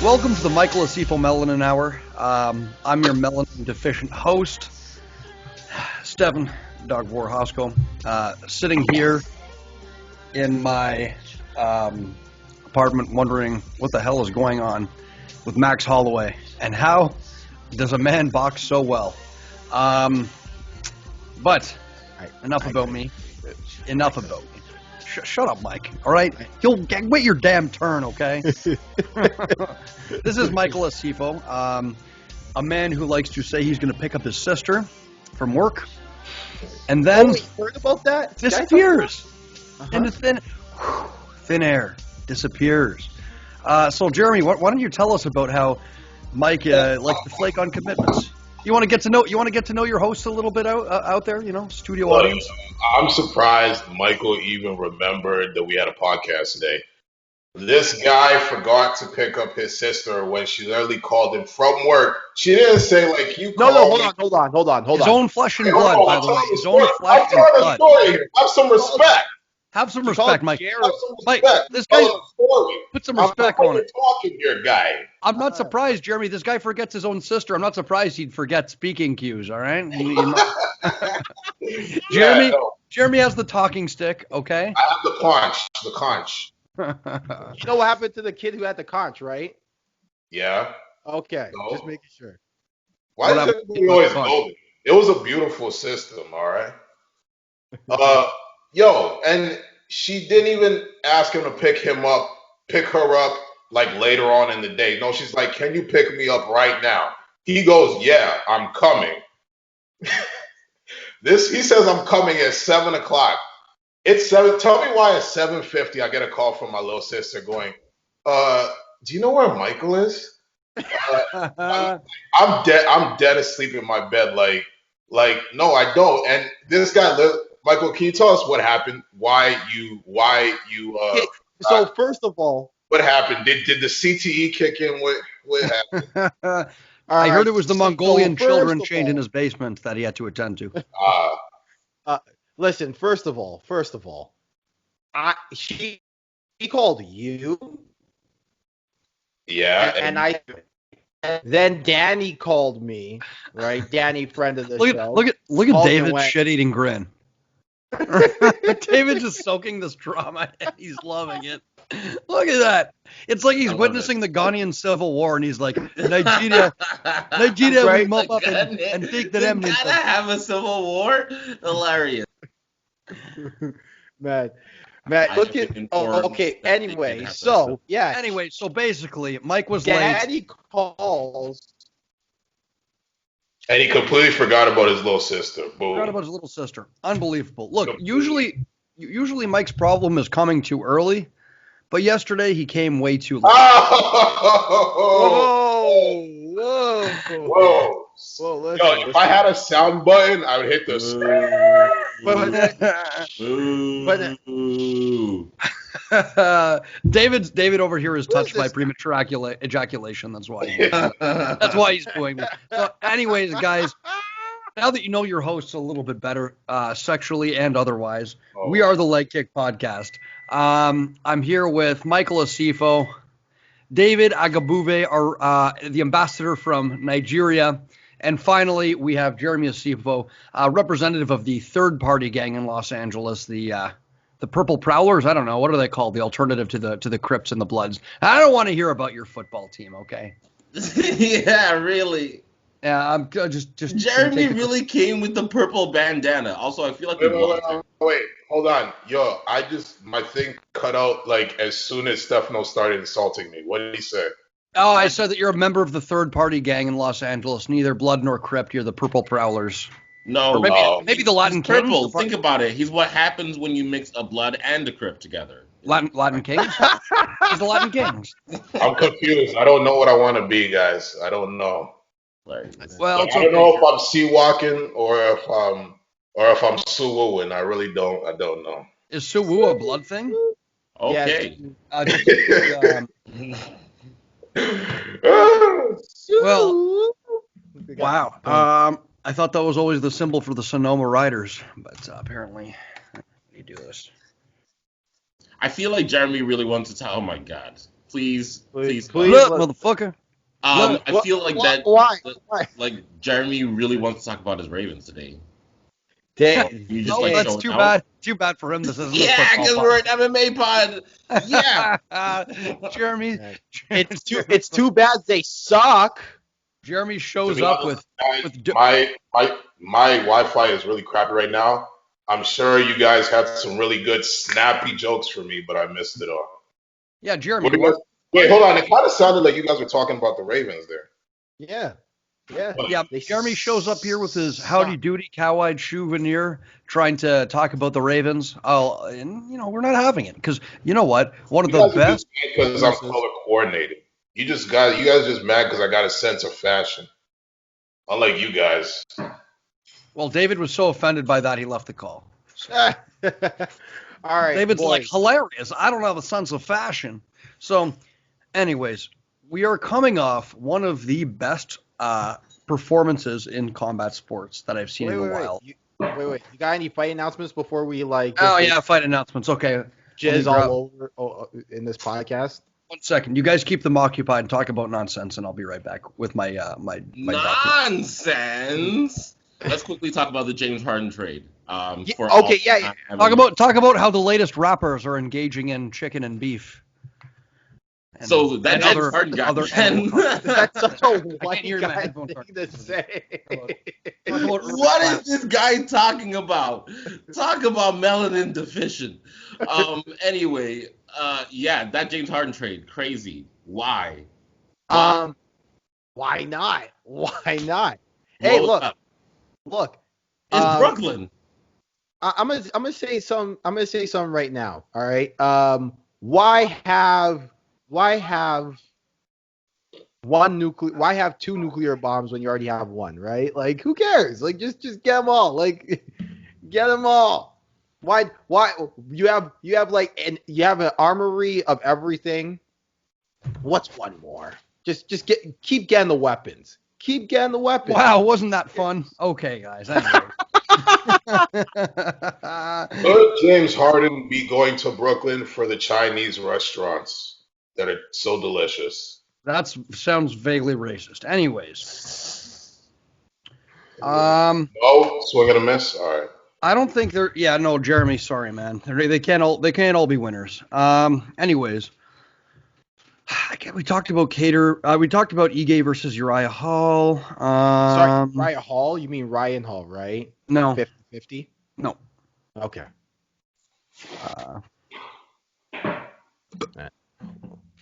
Welcome to the Michael Asiffo Melanin Hour. I'm your melanin deficient host, Stefano, Dog War Hosko, sitting here in my apartment wondering what the hell is going on with Max Holloway and how does a man box so well. But enough about me. Enough about me. Shut up, Mike. All right? You'll wait your damn turn, okay? This is Michael Asiffo, a man who likes to say he's going to pick up his sister from work, and then heard about that? Disappears into thin air. Disappears. So, Jeremy, why don't you tell us about how Mike likes to flake on commitments? You want to get to know your hosts a little bit out there, studio audience. I'm surprised Michael even remembered that we had a podcast today. This guy forgot to pick up his sister when she literally called him from work. She didn't say you called. Hold on. His own flesh and blood, by the way. His own flesh and blood. Have some respect. Have some respect, Mike. Mike, this guy, put some respect on it. Talking here, guy. I'm not surprised, Jeremy. This guy forgets his own sister. I'm not surprised he'd forget speaking cues. All right, Jeremy has the talking stick. Okay. I have the conch. You know what happened to the kid who had the conch, right? Yeah. Okay, just making sure. Why is everybody always golden? It was a beautiful system. All right. And she didn't even ask him to pick her up later on in the day. No, she's like, "Can you pick me up right now?" He goes, "Yeah, I'm coming." He says, "I'm coming at 7:00. It's 7. Tell me why at 7:50 I get a call from my little sister going, do you know where Michael is?" I'm dead asleep in my bed. No, I don't. And this guy, Michael, can you tell us what happened? Why you? So first of all, what happened? Did the CTE kick in? What happened? I heard it was the Mongolian children chained in his basement that he had to attend to. Listen, first of all, she called you. Yeah. Then Danny called me, right? Danny, friend of the show. Look at David's shit-eating grin. David's just soaking this drama and he's loving it. Look at that. It's like he's witnessing the Ghanaian Civil War and he's like, Nigeria, right? we mop up and take the remnants. Gotta have a civil war? Hilarious. Man, look at. Okay. Anyway, so basically, Mike was Daddy late. calls. And he completely forgot about his little sister. Boom. Forgot about his little sister. Unbelievable. Look, usually Mike's problem is coming too early, but yesterday he came way too late. Whoa. If I had a sound button, I would hit the David over here is touched by premature ejaculation. That's why he's doing this. So anyways, guys, now that you know your hosts a little bit better, sexually and otherwise, we are the Leg Kick Podcast. I'm here with Michael Asiffo, David Agbaire, the ambassador from Nigeria, and finally we have Jeremy Asiffo, representative of the third-party gang in Los Angeles, the Purple Prowlers. I don't know, what are they called? The alternative to the Crips and the Bloods. I don't want to hear about your football team, okay? Yeah, really. Yeah, I'm just. Jeremy really came with the purple bandana. Also, I feel like wait, hold on, yo. My thing cut out as soon as Stefano started insulting me. What did he say? Oh, I said that you're a member of the third-party gang in Los Angeles, neither Blood nor Crypt. You're the Purple Prowlers. No, maybe the Latin Kings. Purple. Think about it. He's what happens when you mix a Blood and a Crypt together. Latin Kings? He's the Latin Kings. I'm confused. I don't know what I want to be, guys. I don't know. Well, I don't know if I'm sea walking or if I'm Suwooing. I really don't. I don't know. Is Suwoo a blood thing? Okay. Well, wow. I thought that was always the symbol for the Sonoma Riders, but apparently you do this. I feel like Jeremy really wants to tell. Oh my God. Please. Please, Look, let- motherfucker. I feel like Why? like Jeremy really wants to talk about his Ravens today. You just No, like that's showing too out? bad. Too bad for him. This isn't a Yeah, football because we're an MMA pod. Yeah. podcast. Jeremy. It's too bad they suck. Jeremy To shows be up honest, with guys, my Wi-Fi is really crappy right now. I'm sure you guys had some really good snappy jokes for me, but I missed it all. yeah, Jeremy. What do you guys- Wait, hold on. It kind of sounded like you guys were talking about the Ravens there. Yeah. Yeah, They Jeremy shows up here with his suck. howdy doody cow-eyed souvenir, trying to talk about the Ravens. And we're not having it because you know what? One of You the guys are best. just mad because I'm color coordinated. You guys just mad because I got a sense of fashion. Unlike you guys. Well, David was so offended by that he left the call. All right, David's boys. like hilarious. I don't have a sense of fashion. So, anyways, we are coming off one of the best performances in combat sports that I've seen in a while. Wait. You got any fight announcements before we like? Oh yeah, fight announcements. Okay, Jizz all over in this podcast. 1 second. You guys keep them occupied and talk about nonsense, and I'll be right back with my document. Nonsense. Let's quickly talk about the James Harden trade. Talk about how the latest rappers are engaging in chicken and beef. And, so that and James Harden got That's such a white hear my guy headphone thing to say. What is this guy talking about? Talk about melanin deficient. Anyway, that James Harden trade, crazy. Why? Why not? Hey, look. It's Brooklyn. I'm gonna say some right now. All right. Why have two nuclear bombs when you already have one, right? Like, who cares? Like, just get them all. Like, get them all. Why you have an armory of everything. What's one more? Just keep getting the weapons. Keep getting the weapons. Wow, wasn't that fun? Okay, guys. Anyway. Could James Harden be going to Brooklyn for the Chinese restaurants that are so delicious? That sounds vaguely racist. Anyways. No, swing and a miss. All right. I don't think they're. Yeah, no, Jeremy. Sorry, man. They can't all be winners. Anyways, we talked about Kattar. We talked about Ige versus Uriah Hall. Sorry, Uriah Hall. You mean Ryan Hall, right? No. 50-50? No. Okay.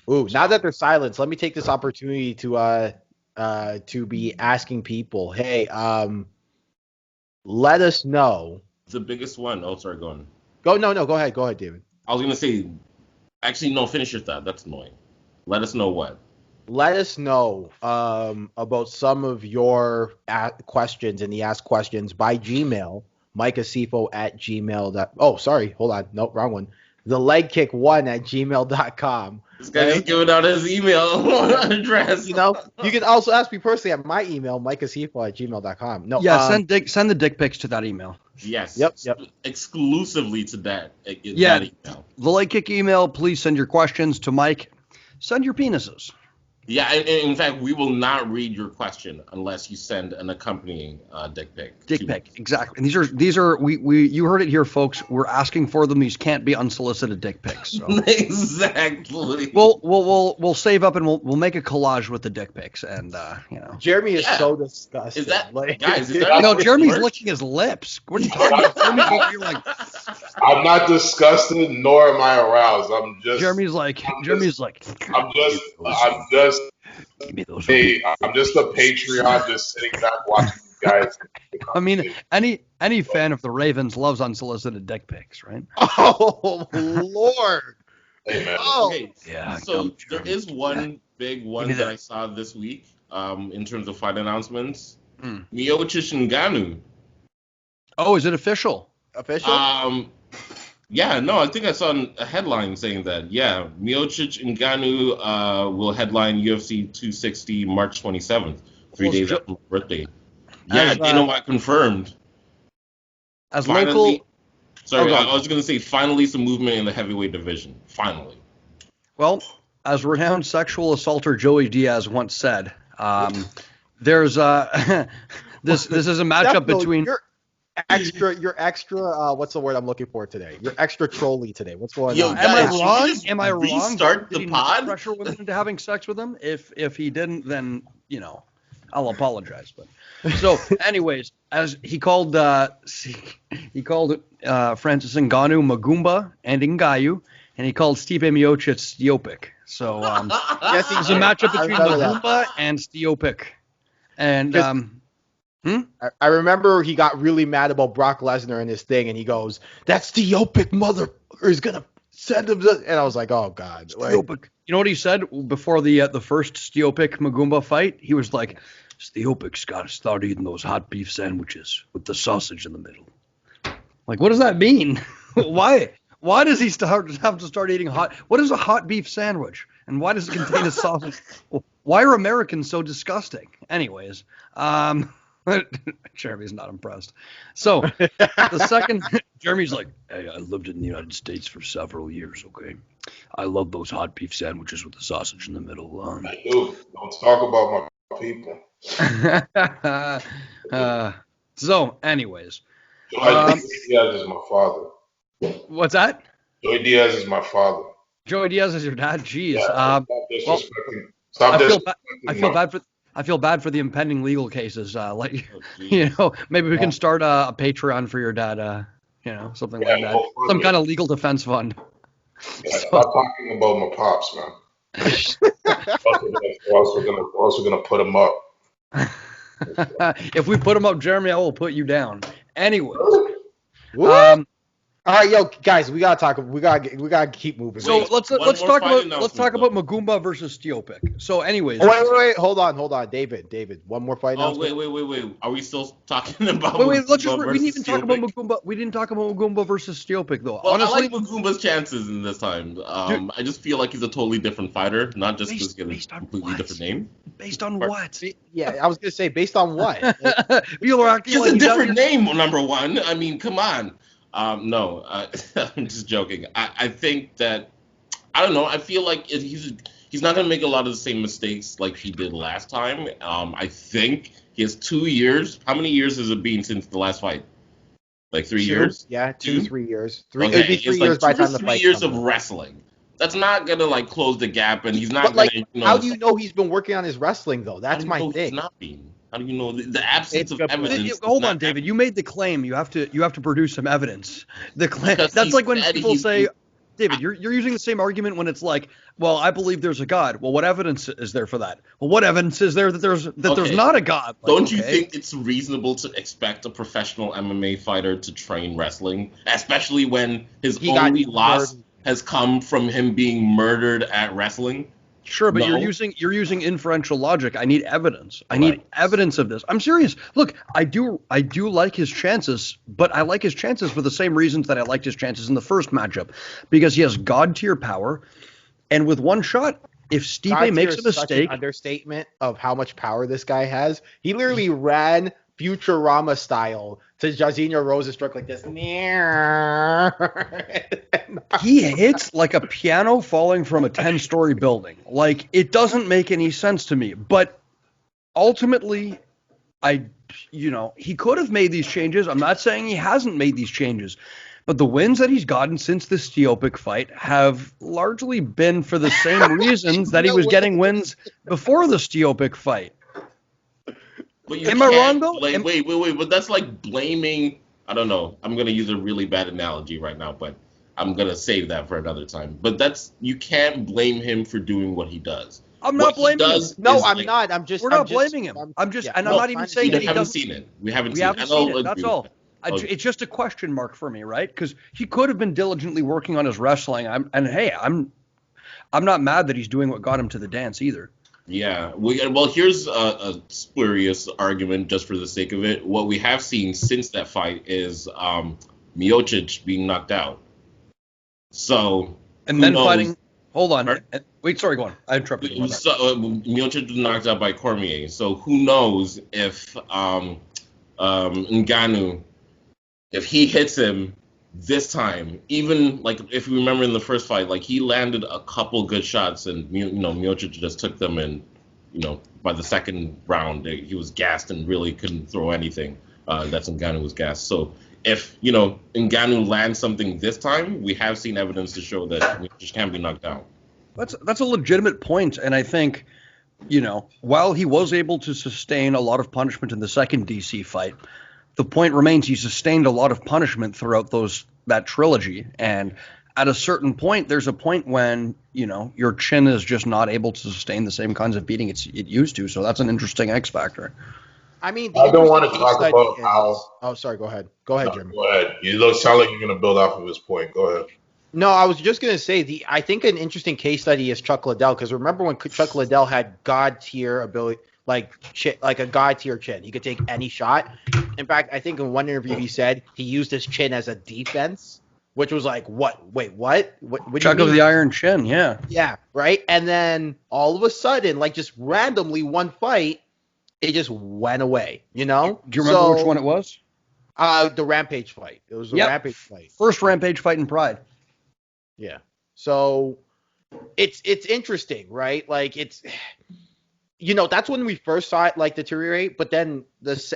Now that they're silenced, let me take this opportunity to be asking people, hey, let us know. The biggest one. Oh, sorry, go on. Go ahead, David. I was gonna say, actually, no, finish your thought. That's annoying. Let us know what. Let us know about some of your questions in the Ask Questions by Gmail, Asiffo@gmail. Oh, sorry, hold on. Nope, wrong one. thelegkick1@gmail.com. This guy just giving out his email address. You can also ask me personally at my email, Asiffo@gmail.com. No, yeah, send the dick pics to that email. Yes. Yep. Exclusively to that. That email. The Leg Kick email. Please send your questions to Mike. Send your penises. Yeah, and in fact, we will not read your question unless you send an accompanying dick pic. Dick pic, exactly. And these are we you heard it here, folks. We're asking for them. These can't be unsolicited dick pics. So. Exactly. We'll save up and we'll make a collage with the dick pics and Jeremy is so disgusted. Is that like, guys? Is that no, Jeremy's licking his lips. What are you talking about? Jeremy's over here like. I'm not disgusted, nor am I aroused. Jeremy's like. I'm just a Patreon, just sitting back watching you guys. I mean, any fan of the Ravens loves unsolicited dick pics, right? Oh Lord. Amen. Okay, yeah. So there is one big one that I saw this week, in terms of fight announcements. Miocic Ngannou. Oh, is it official? Yeah, no, I think I saw a headline saying that. Yeah, Miocic Ngannou will headline UFC 260 March 27th, 3 days after my birthday. Yeah, Dana White confirmed. As finally, local. Sorry, I was going to say finally some movement in the heavyweight division. Finally. Well, as renowned sexual assaulter Joey Diaz once said, there's this is a matchup Stefano, between. You're extra. What's the word I'm looking for today? You're extra trolly today. What's going Yo, on? Am I guys, wrong? just Am I wrong? restart Did the he not pod? pressure women into having sex with him? If he didn't, then I'll apologize. But so, anyways, as he called Francis Ngannou Magumba and Ngannou, and he called Stipe Miocic Stiopic. So Yes, it's a matchup between remember that. Magumba and Stiopic. And I remember he got really mad about Brock Lesnar in his thing, and he goes, "That Stiopic motherfucker is gonna send him," and I was like, "Oh God!" Like, Stiopic. You know what he said before the first Stiopic Magumba fight? He was like, Stiopic's got to start eating those hot beef sandwiches with the sausage in the middle. Like, what does that mean? Why? Why does he have to start eating hot? What is a hot beef sandwich? And why does it contain a sausage? Why are Americans so disgusting? Anyways, Jeremy's not impressed. So the second, Jeremy's like, hey, I lived in the United States for several years, okay? I love those hot beef sandwiches with the sausage in the middle. I do. Don't talk about my people. So, anyways. Joey Diaz is my father. What's that? Joey Diaz is my father. Joey Diaz is your dad? Jeez. Yeah, I feel bad for the impending legal cases. Maybe we can start a Patreon for your dad. Something like that. Some kind of legal defense fund. Yeah, stop talking about my pops, man. We're also gonna put him up. If we put him up, Jeremy, I will put you down. Anyway. All right, yo, guys, we gotta keep moving. So let's talk about Magumba versus Stiopic. So, anyways. Oh, wait, hold on, David, one more fight. Oh, wait. Are we still talking about? We didn't even talk about Magumba. We didn't talk about Magumba versus Stiopic though. Well, honestly, I like Magumba's chances in this time. I just feel like he's a totally different fighter, not just because he has a completely different name. Based on what? Yeah, I was gonna say based on what? People are acting Just like a different name, number one. I mean, come on. No, I'm just joking. I think that, I don't know, I feel like he's not going to make a lot of the same mistakes like he did last time. I think he has 2 years. How many years has it been since the last fight? Like 3 years? Yeah, 2-3 years. It'd be 3 years by the time the fight 3 years of wrestling. That's not going to, close the gap, and he's not going to, How do you know he's been working on his wrestling, though? That's my thing. He's not been. How do you know the absence of evidence? Hold on, David. You made the claim. You have to produce some evidence. The claim. That's like when people say, David, you're using the same argument when it's like, well, I believe there's a God. Well, what evidence is there for that? Well, what evidence is there that there's not a God? Don't you think it's reasonable to expect a professional MMA fighter to train wrestling, especially when his only loss has come from him being murdered at wrestling? Sure, but you're using inferential logic. I need evidence. I need evidence of this. I'm serious. Look, I do like his chances, but I like his chances for the same reasons that I liked his chances in the first matchup, because he has god tier power, and with one shot, if Stipe makes a mistake, such an understatement of how much power this guy has. He literally ran Futurama style to Jairzinho Rose's stroke like this. He hits like a piano falling from a 10-story building. Like, it doesn't make any sense to me. But ultimately, he could have made these changes. I'm not saying he hasn't made these changes. But the wins that he's gotten since the Stiopic fight have largely been for the same reasons that he was getting wins before the Stiopic fight. Am I wrong, though? Wait. But that's like blaming. I don't know. I'm going to use a really bad analogy right now, but I'm going to save that for another time. But you can't blame him for doing what he does. I'm not blaming him. No, I'm not. We're not blaming him. I'm not even saying that he doesn't. Seen it. We haven't seen it. That's all. It's just a question mark for me, right? Because he could have been diligently working on his wrestling. I'm not mad that he's doing what got him to the dance either. Yeah. Well, here's a spurious argument just for the sake of it. What we have seen since that fight is Miocic being knocked out. So. And then fighting. Hold on. Wait, sorry, go on. I interrupted you. Miocic was knocked out by Cormier. So who knows if Ngannou, if he hits him this time, even like if you remember in the first fight, like he landed a couple good shots, and Miocic just took them, and by the second round he was gassed and really couldn't throw anything. That's Ngannou was gassed. So if Ngannou lands something this time, we have seen evidence to show that Miocic can be knocked down. That's a legitimate point, and I think while he was able to sustain a lot of punishment in the second DC fight, the point remains he sustained a lot of punishment throughout that trilogy. And at a certain point, there's a point when, your chin is just not able to sustain the same kinds of beating it used to. So that's an interesting X factor. I mean, I don't want to talk about how. Oh, sorry. Go ahead. Go ahead, Jim. Go ahead. You sound like you're going to build off of his point. Go ahead. No, I was just going to say I think an interesting case study is Chuck Liddell, because remember when Chuck Liddell had god tier ability, like a god tier chin, he could take any shot. In fact, I think in one interview he said he used his chin as a defense, which was like, what? Wait, what? What Chuck of the Iron Chin, yeah. Yeah, right. And then all of a sudden, like just randomly, one fight, it just went away. Do you remember which one it was? The Rampage fight. It was the Rampage fight. First Rampage fight in Pride. Yeah. So it's interesting, right? Like it's, that's when we first saw it like deteriorate. But then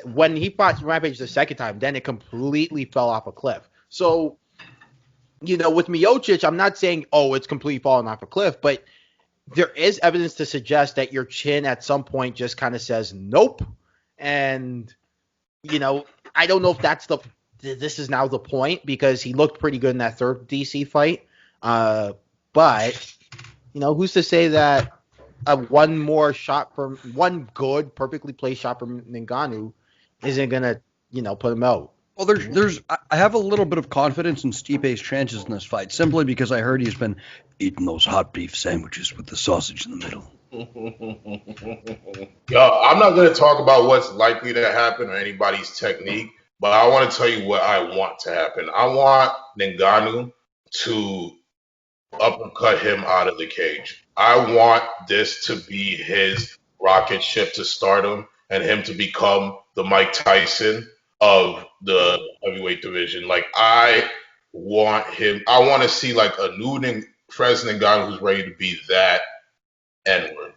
when he fought Rampage the second time, then it completely fell off a cliff. So, with Miocic, I'm not saying, it's completely falling off a cliff, but there is evidence to suggest that your chin at some point just kind of says nope. And, I don't know if this is now the point, because he looked pretty good in that third DC fight. But who's to say that one good, perfectly placed shot from Ngannou isn't gonna, put him out? Well, I have a little bit of confidence in Stipe's chances in this fight, simply because I heard he's been eating those hot beef sandwiches with the sausage in the middle. Yo, I'm not gonna talk about what's likely to happen or anybody's technique, but I want to tell you what I want to happen. I want Ngannou to uppercut him out of the cage. I want this to be his rocket ship to stardom, and him to become the Mike Tyson of the heavyweight division. Like, I want to see like a new Fresno Ngannou who's ready to be that N-word.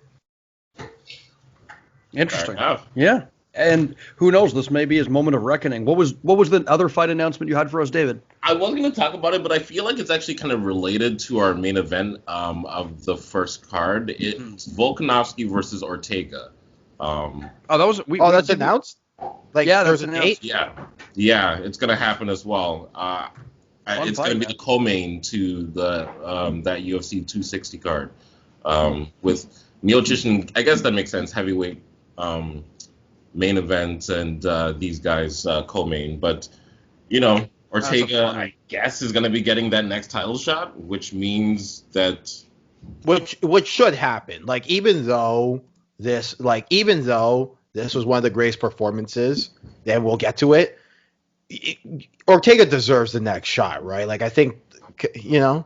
Interesting. Yeah. And who knows? This may be his moment of reckoning. What was the other fight announcement you had for us, David? I wasn't going to talk about it, but I feel like it's actually kind of related to our main event of the first card. It's Volkanovski versus Ortega. That's announced? Like, yeah, there's an announced. 8? Yeah, it's going to happen as well. It's going to be the co-main to the that UFC 260 card with Miocic, and I guess that makes sense. Heavyweight main event, and these guys co-main. But Ortega, I guess, is going to be getting that next title shot, which means that which should happen. Like, even though this was one of the greatest performances, then we'll get to it. Ortega deserves the next shot, right? Like, I think, Yeah,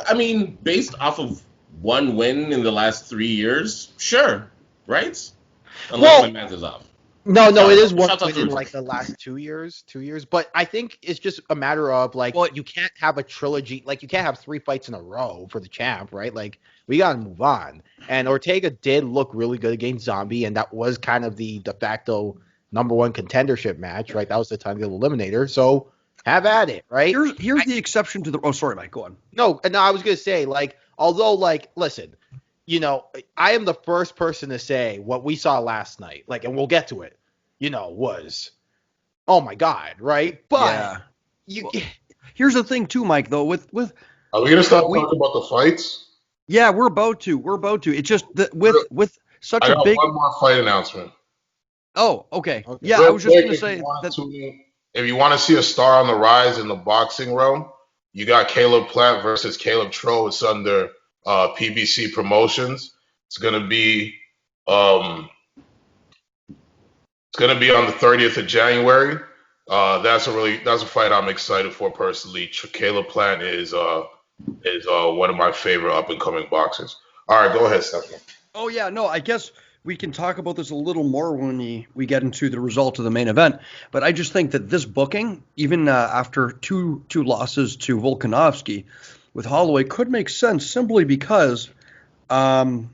I mean, based off of one win in the last 3 years, sure, right? Unless my math is off. No, it is one win in like the last 2 years. But I think it's just a matter of like, you can't have a trilogy. Like, you can't have 3 fights in a row for the champ, right? Like, we got to move on. And Ortega did look really good against Zombie, and that was kind of the de facto number 1 contendership match, right? That was the time of the eliminator. So have at it, right? Here's the exception to the. Oh, sorry, Mike. Go on. No, I was gonna say, like, although, like, listen, I am the first person to say what we saw last night, like, and we'll get to it, was, oh my God, right? But here's the thing too, Mike, though, with are we gonna stop talking about the fights? Yeah, we're about to. It's just that with such a big. One more fight announcement. Oh, okay. Yeah, I was just gonna say that if you want to see a star on the rise in the boxing realm, you got Caleb Plant versus Caleb Tro. It's under PBC Promotions. It's gonna be on the 30th of January. That's a fight I'm excited for personally. Caleb Plant is one of my favorite up and coming boxers. All right, go ahead, Stefano. Oh yeah, no, I guess we can talk about this a little more when we get into the result of the main event. But I just think that this booking, even after two losses to Volkanovski with Holloway, could make sense simply because, number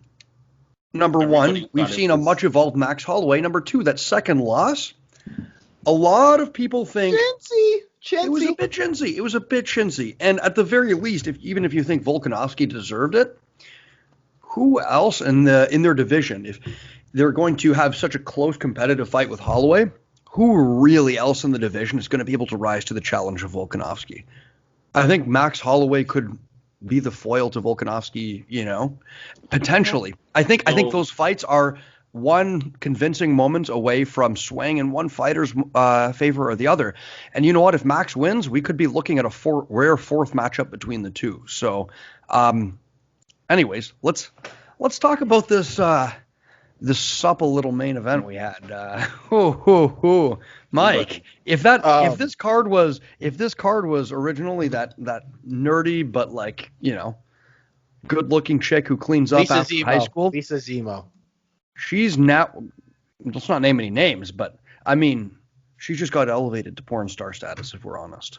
one, we've seen a much evolved Max Holloway. Number two, that second loss, a lot of people think it was a bit chintzy. It was a bit chintzy. And at the very least, even if you think Volkanovski deserved it, who else in their division, if they're going to have such a close competitive fight with Holloway, who really else in the division is going to be able to rise to the challenge of Volkanovski? I think Max Holloway could be the foil to Volkanovski, potentially. I think those fights are one convincing moment away from swaying in one fighter's favor or the other. And you know what? If Max wins, we could be looking at a rare fourth matchup between the two. So, anyways, let's talk about this supple little main event we had. Mike, if this card was originally that nerdy but good looking chick who cleans up after high school, Lisa Zemo. She's now, let's not name any names, but I mean, she just got elevated to porn star status, if we're honest.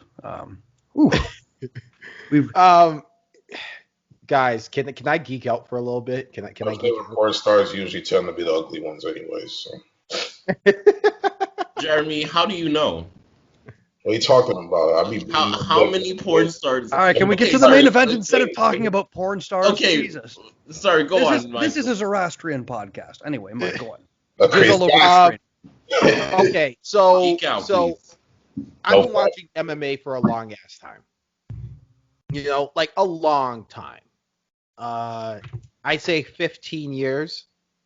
Guys, can I geek out for a little bit? Can I geek out? Porn stars usually tend to be the ugly ones anyways. So. Jeremy, how do you know? What are you talking about? How many porn stars? All right, can we get to the main event instead of talking about porn stars? Okay, Jesus. Sorry, go on, Mike. This is a Zoroastrian podcast. Anyway, Mike, go on. Okay, so I've been watching MMA for a long ass time. Like a long time. I'd say 15 years.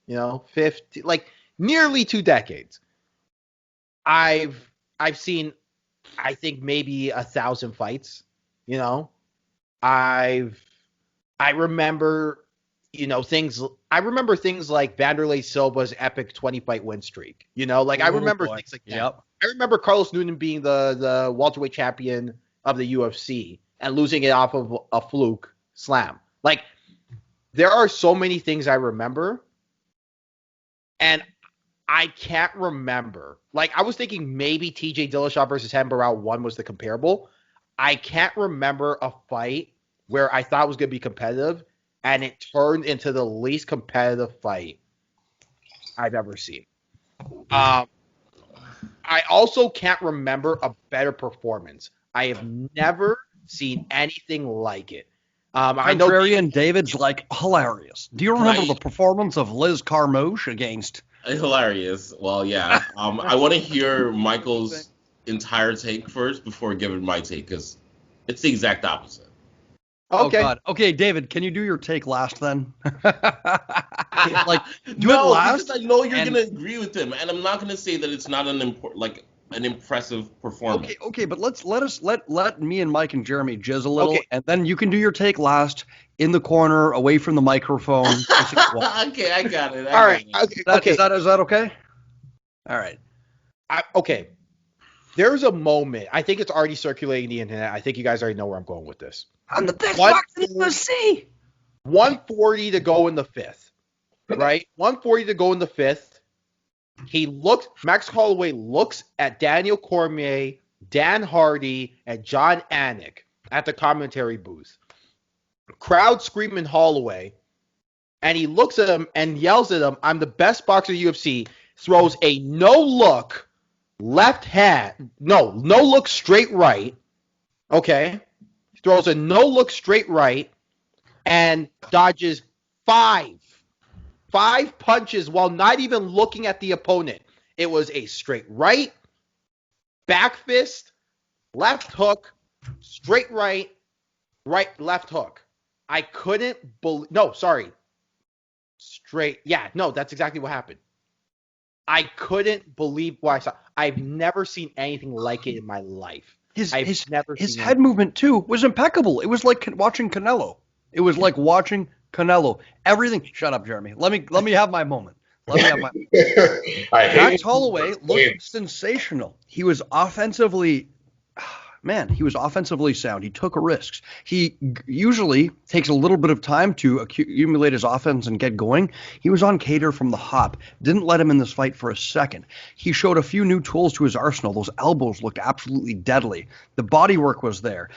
50, like nearly 2 decades. I've seen, I think maybe 1,000 fights. I remember, things. I remember things like Vanderlei Silva's epic 20-fight win streak. I remember things like that. Yep. I remember Carlos Noonan being the welterweight champion of the UFC and losing it off of a fluke slam. There are so many things I remember, and I can't remember. I was thinking maybe TJ Dillashaw versus Hembarao 1 was the comparable. I can't remember a fight where I thought was going to be competitive, and it turned into the least competitive fight I've ever seen. I also can't remember a better performance. I have never seen anything like it. I know David's hilarious. Do you remember the performance of Liz Carmouche against? Hilarious. Well, yeah. I want to hear Michael's entire take first before giving my take, because it's the exact opposite. Okay. Oh God. Okay, David, can you do your take last then? Do it last. Because I know you're gonna agree with him, and I'm not gonna say that it's not an impressive performance. Okay, but let me and Mike and Jeremy jizz a little, and then you can do your take last in the corner, away from the microphone. Okay, I got it. All right. Okay. Is that okay? All right. Okay. There's a moment. I think it's already circulating the internet. I think you guys already know where I'm going with this. On the thick box in the sea. 140 to go in the fifth. Right? 140 to go in the fifth. Max Holloway looks at Daniel Cormier, Dan Hardy, and John Anik at the commentary booth. Crowd screaming Holloway, and he looks at him and yells at him, "I'm the best boxer in the UFC." Throws a no-look left hand, no look straight right. Okay, throws a no-look straight right, and dodges five punches while not even looking at the opponent. It was a straight right, back fist, left hook, straight right, left hook. I couldn't believe. No, sorry. Straight. Yeah, no, that's exactly what happened. I couldn't believe what I saw. I've never seen anything like it in my life. His head movement too was impeccable. It was like watching Canelo. It was like watching Canelo. Everything. Shut up, Jeremy. Let me have my moment. Max Holloway looked sensational. He was offensively man, he was offensively sound. He took risks. He usually takes a little bit of time to accumulate his offense and get going. He was on Kattar from the hop. Didn't let him in this fight for a second. He showed a few new tools to his arsenal. Those elbows looked absolutely deadly. The body work was there.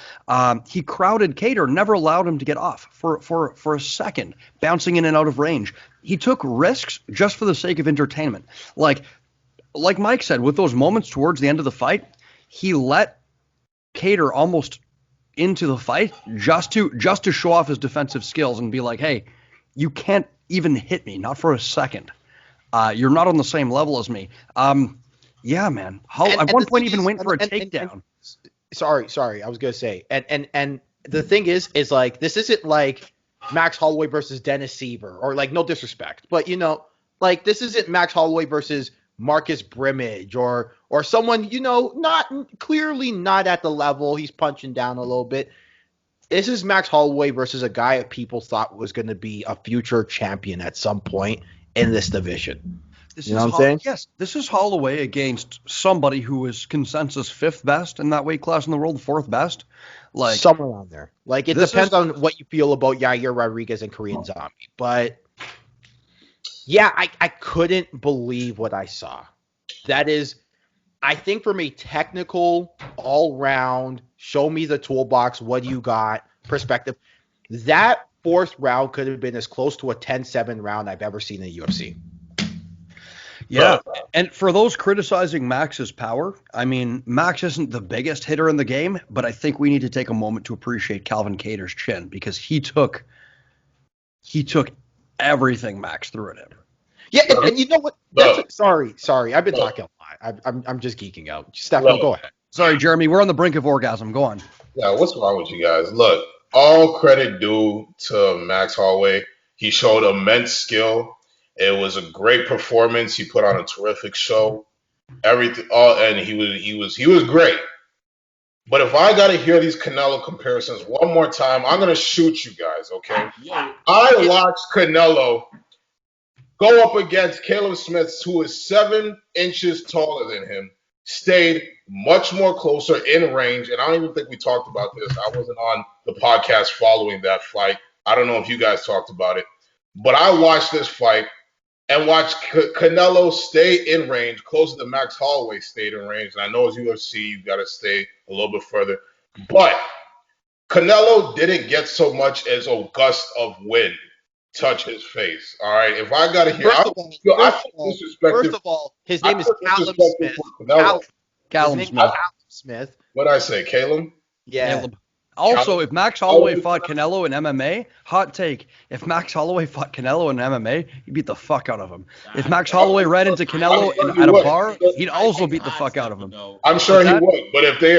He crowded Kattar, never allowed him to get off for a second, bouncing in and out of range. He took risks just for the sake of entertainment. Like Mike said, with those moments towards the end of the fight, he let Kattar almost into the fight just to show off his defensive skills and be like, hey, you can't even hit me, not for a second. You're not on the same level as me. Yeah, man. At one point even went for a takedown. Sorry, I was gonna say, and the thing is like, this isn't like Max Holloway versus Dennis Seaver, or like, no disrespect, but like, this isn't Max Holloway versus Marcus Brimage or someone, not clearly not at the level. He's punching down a little bit. This is Max Holloway versus a guy that people thought was going to be a future champion at some point in this division. You know what I'm saying? Yes, this is Holloway against somebody who is consensus 5th best in that weight class in the world, 4th best. Like, somewhere around there. Like, it depends on what you feel about Yair Rodriguez and Korean Zombie. But yeah, I couldn't believe what I saw. That is, I think, from a technical, all-round, show me the toolbox, what do you got perspective, that 4th round could have been as close to a 10-7 round I've ever seen in the UFC. Yeah, and for those criticizing Max's power, I mean, Max isn't the biggest hitter in the game, but I think we need to take a moment to appreciate Calvin Kattar's chin, because he took everything Max threw at him. Yeah, and you know what? Sorry, I've been talking a lot. I'm just geeking out. Stefano, go ahead. Sorry, Jeremy, we're on the brink of orgasm. Go on. Yeah, what's wrong with you guys? Look, all credit due to Max Holloway. He showed immense skill. It was a great performance. He put on a terrific show. Everything, and he was great. But if I gotta hear these Canelo comparisons one more time, I'm gonna shoot you guys. Okay? I watched Canelo go up against Caleb Smith, who is 7 inches taller than him, stayed much more closer in range. And I don't even think we talked about this. I wasn't on the podcast following that fight. I don't know if you guys talked about it. But I watched this fight and watched Canelo stay in range, closer to Max Holloway stayed in range. And I know as UFC, you got to stay a little bit further. But Canelo didn't get so much as a gust of wind touch his face. All right. If I got to hear, first of all, his name is Callum Smith. Callum Smith. What did I say? Caleb? Yeah. Caleb. Also, if Max Holloway fought Canelo in MMA, hot take, if Max Holloway fought Canelo in MMA, he'd beat the fuck out of him. If Max Holloway ran into Canelo at a bar, he'd also beat the fuck out of him. I'm sure he would. But if they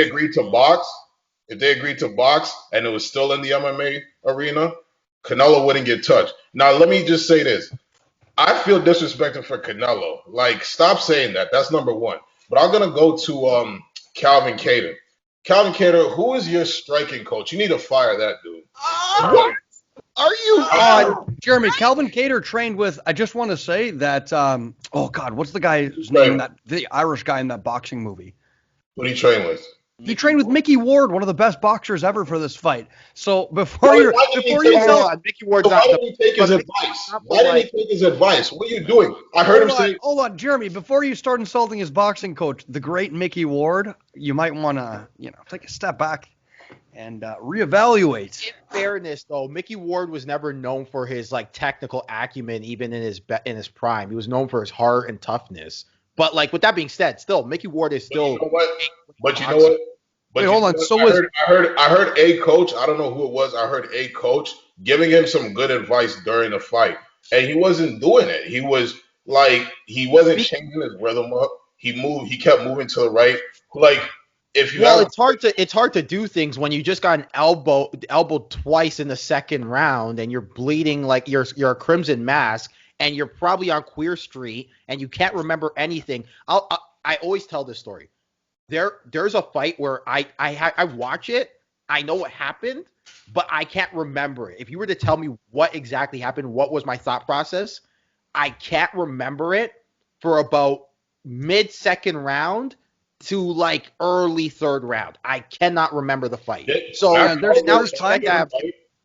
agreed to box, and it was still in the MMA arena, Canelo wouldn't get touched. Now, let me just say this. I feel disrespected for Canelo. Like, stop saying that. That's number one. But I'm going to go to Calvin Kattar. Calvin Kattar, who is your striking coach? You need to fire that dude. Are you on? Jeremy, Calvin Kattar trained with, I just want to say that, oh God, what's the guy's name, the Irish guy in that boxing movie? What did he train with? He trained with Mickey Ward, one of the best boxers ever for this fight. So Why didn't he take his advice? Why didn't he take his advice? What are you doing? I heard him say. Hold on, Jeremy. Before you start insulting his boxing coach, the great Mickey Ward, you might want to, take a step back and reevaluate. In fairness, though, Mickey Ward was never known for his technical acumen, even in his prime. He was known for his heart and toughness. But with that being said, still Mickey Ward is still. But you know what? Wait, hold on. So I heard a coach. I don't know who it was. I heard a coach giving him some good advice during the fight, and he wasn't doing it. He was he wasn't changing his rhythm up. He kept moving to the right. It's hard to do things when you just got an elbowed twice in the second round, and you're bleeding like you're a crimson mask. And you're probably on Queer Street, and you can't remember anything. I always tell this story. There's a fight where I watch it. I know what happened, but I can't remember it. If you were to tell me what exactly happened, what was my thought process, I can't remember it for about mid-second round. to like early third round. I cannot remember the fight.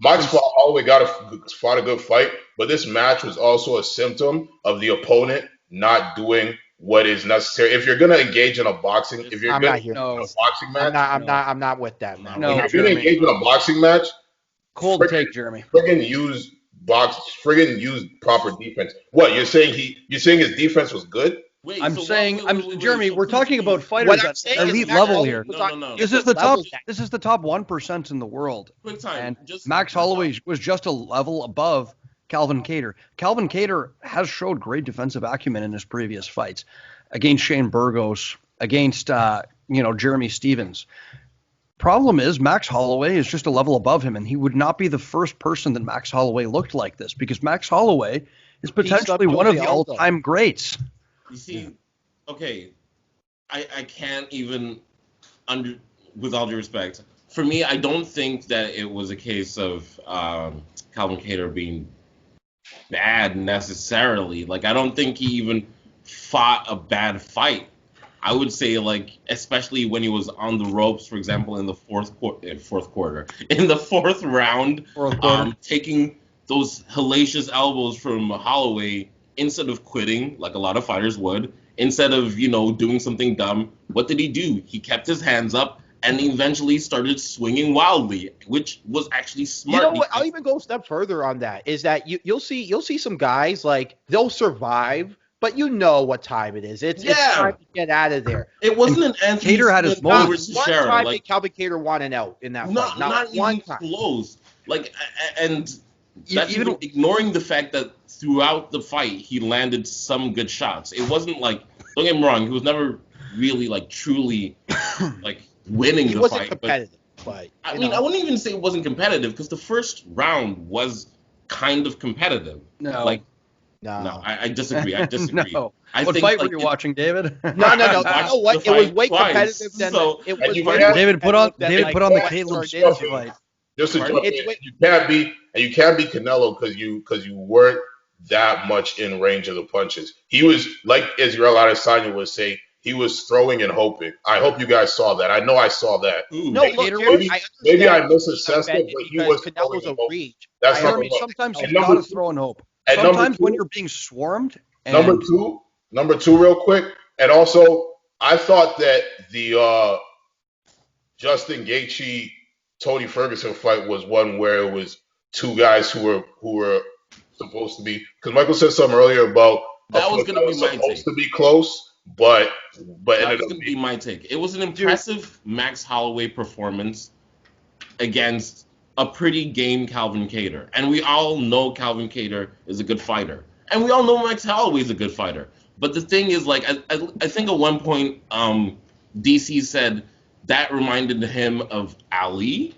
Max Holloway fought a good fight, but this match was also a symptom of the opponent not doing what is necessary. If you're gonna engage in a boxing, if you're gonna engage in a boxing match, I'm not with that, man. No, if you're gonna engage in a boxing match, cold take, Jeremy. Friggin' use proper defense. What you're saying? You're saying his defense was good? Wait, Jeremy, we're talking about fighters at elite level here. No. This is the top. This is the top 1% in the world. Quick time. And Max Holloway was just a level above Calvin Kattar. Calvin Kattar has showed great defensive acumen in his previous fights against Shane Burgos, against Jeremy Stevens. Problem is Max Holloway is just a level above him, and he would not be the first person that Max Holloway looked like this, because Max Holloway is potentially one of the all-time greats. You see, okay, I can't even, with all due respect, for me, I don't think that it was a case of Calvin Kattar being bad necessarily. Like, I don't think he even fought a bad fight. I would say, like, especially when he was on the ropes, for example, in the fourth round, taking those hellacious elbows from Holloway. Instead of quitting, like a lot of fighters would, instead of, doing something dumb, what did he do? He kept his hands up and eventually started swinging wildly, which was actually smart. You know what? I'll even go a step further on that. Is that you'll see some guys, like, they'll survive, but you know what time it is. It's time to get out of there. It wasn't an Anthony Kattar had his moments. One time that Calvin Kattar won an out in that fight. Not one even time. Close. Like, and that's even ignoring the fact that throughout the fight he landed some good shots. It wasn't like, don't get me wrong, he was never really like truly like winning the fight. He wasn't competitive, but I mean, I wouldn't even say it wasn't competitive, because the first round was kind of competitive. No. Like, no, I disagree. No. What fight were you watching, David? No. You know what? It was way competitive than David put on the Caleb Stevens fight. Just to jump in, you can't be Canelo because you weren't that much in range of the punches. He was, like Israel Adesanya was saying, he was throwing and hoping. I hope you guys saw that. I know I saw that. No, maybe I misassessed it, but he was Canelo's a reach. That's sometimes you gotta throw and hope. Sometimes when you're being swarmed. Number two, real quick, and also I thought that the Justin Gaethje Tony Ferguson fight was one where it was two guys who were supposed to be, because Michael said something earlier about that was going to be my take. Supposed to be close, but that was going to be my take. It was an impressive Max Holloway performance against a pretty game Calvin Kattar, and we all know Calvin Kattar is a good fighter, and we all know Max Holloway is a good fighter. But the thing is, like, I think at one point DC said that reminded him of Ali,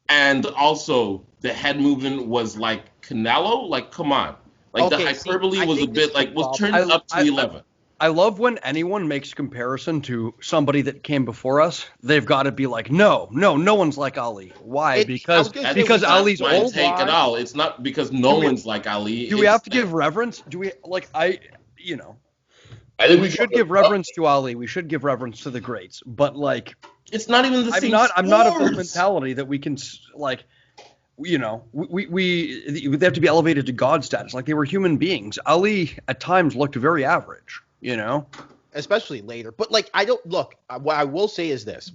and also the head movement was like Canelo. Like, come on, like the hyperbole was a bit like was turned up to 11. I love when anyone makes comparison to somebody that came before us. They've got to be like, no one's like Ali. Why? Because Ali's old. Take it all. It's not because no one's like Ali. Do we have to give reverence? Do we I think we should give reverence to Ali. We should give reverence to the greats. But like, it's not even the same. I'm not of the mentality that we can like, we they have to be elevated to God status. Like, they were human beings. Ali at times looked very average. Especially later. But like, what I will say is this.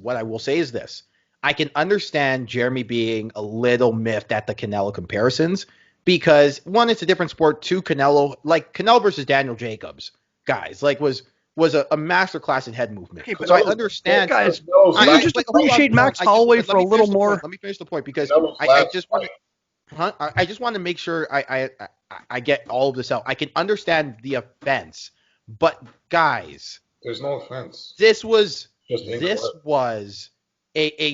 I can understand Jeremy being a little miffed at the Canelo comparisons, because one, it's a different sport. Two, Canelo versus Daniel Jacobs, guys, like was a masterclass in head movement. Okay, so I understand. Guys, I just appreciate Max Holloway for a little more. Let me finish the point, because I just want to make sure I get all of this out. I can understand the offense. But guys, there's no offense. This was a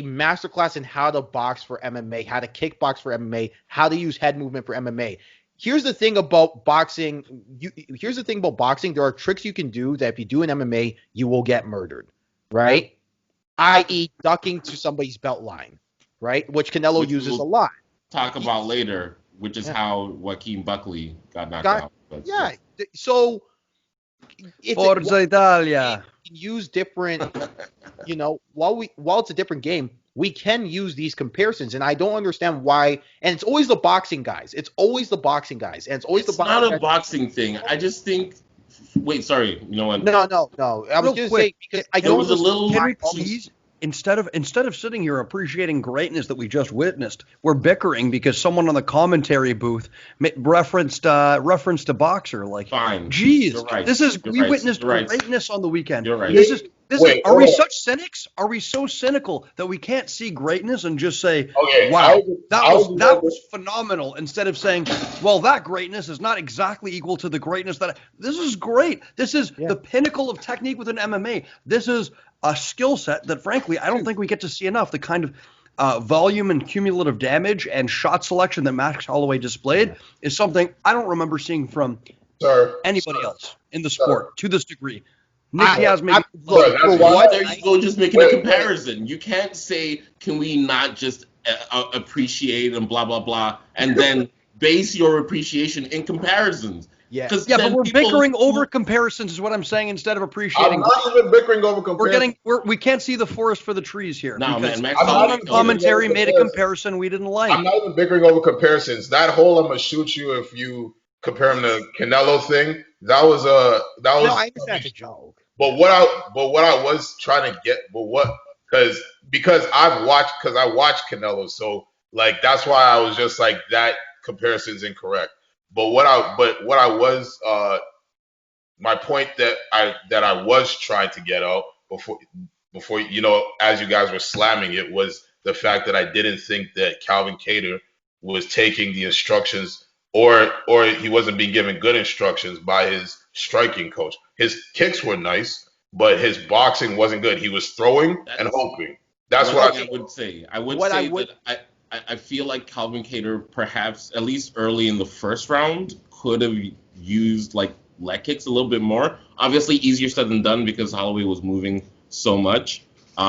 masterclass in how to box for MMA, how to kickbox for MMA, how to use head movement for MMA. Here's the thing about boxing. There are tricks you can do that if you do in MMA, you will get murdered, right? I.e., ducking to somebody's belt line, right? Which Canelo uses a lot. Talk about later, which is how Joaquin Buckley got knocked out. So. Forza Italia. can use different, while it's a different game, we can use these comparisons, and I don't understand why. And it's always the boxing guys. It's always the boxing guys, and it's always the boxing not a guys. boxing thing. I just think. Wait, sorry. You know what? No. I was just saying because I don't. Can we please? Instead of sitting here appreciating greatness that we just witnessed, we're bickering because someone on the commentary booth referenced a boxer. Like, fine, geez, right. We witnessed greatness on the weekend. You're right. Are we such cynics? Are we so cynical that we can't see greatness and just say, wow, that was phenomenal, instead of saying, well, that greatness is not exactly equal to the greatness this is great. This is the pinnacle of technique within MMA. This is a skill set that, frankly, I don't think we get to see enough. The kind of volume and cumulative damage and shot selection that Max Holloway displayed is something I don't remember seeing from anybody else in the sport to this degree. Nick Diaz maybe. There you go, just making a comparison. You can't say, can we not just appreciate and blah, blah, blah, and then base your appreciation in comparisons. Yeah, but we're bickering over comparisons is what I'm saying, instead of appreciating. I'm not even bickering over comparisons. We can't see the forest for the trees here. No, man. Someone on commentary made a comparison we didn't like. I'm not even bickering over comparisons. That whole "I'm gonna shoot you if you compare him to Canelo" thing. That was No, I understand the joke. But what I was trying to get, because I watched Canelo, so like that's why I was just like that comparison's incorrect. But my point that I was trying to get out before as you guys were slamming it, was the fact that I didn't think that Calvin Kattar was taking the instructions, or he wasn't being given good instructions by his striking coach. His kicks were nice, but his boxing wasn't good. He was throwing and hoping. That's what I would say. I feel like Calvin Kattar, perhaps at least early in the first round, could have used like leg kicks a little bit more. Obviously, easier said than done because Holloway was moving so much. But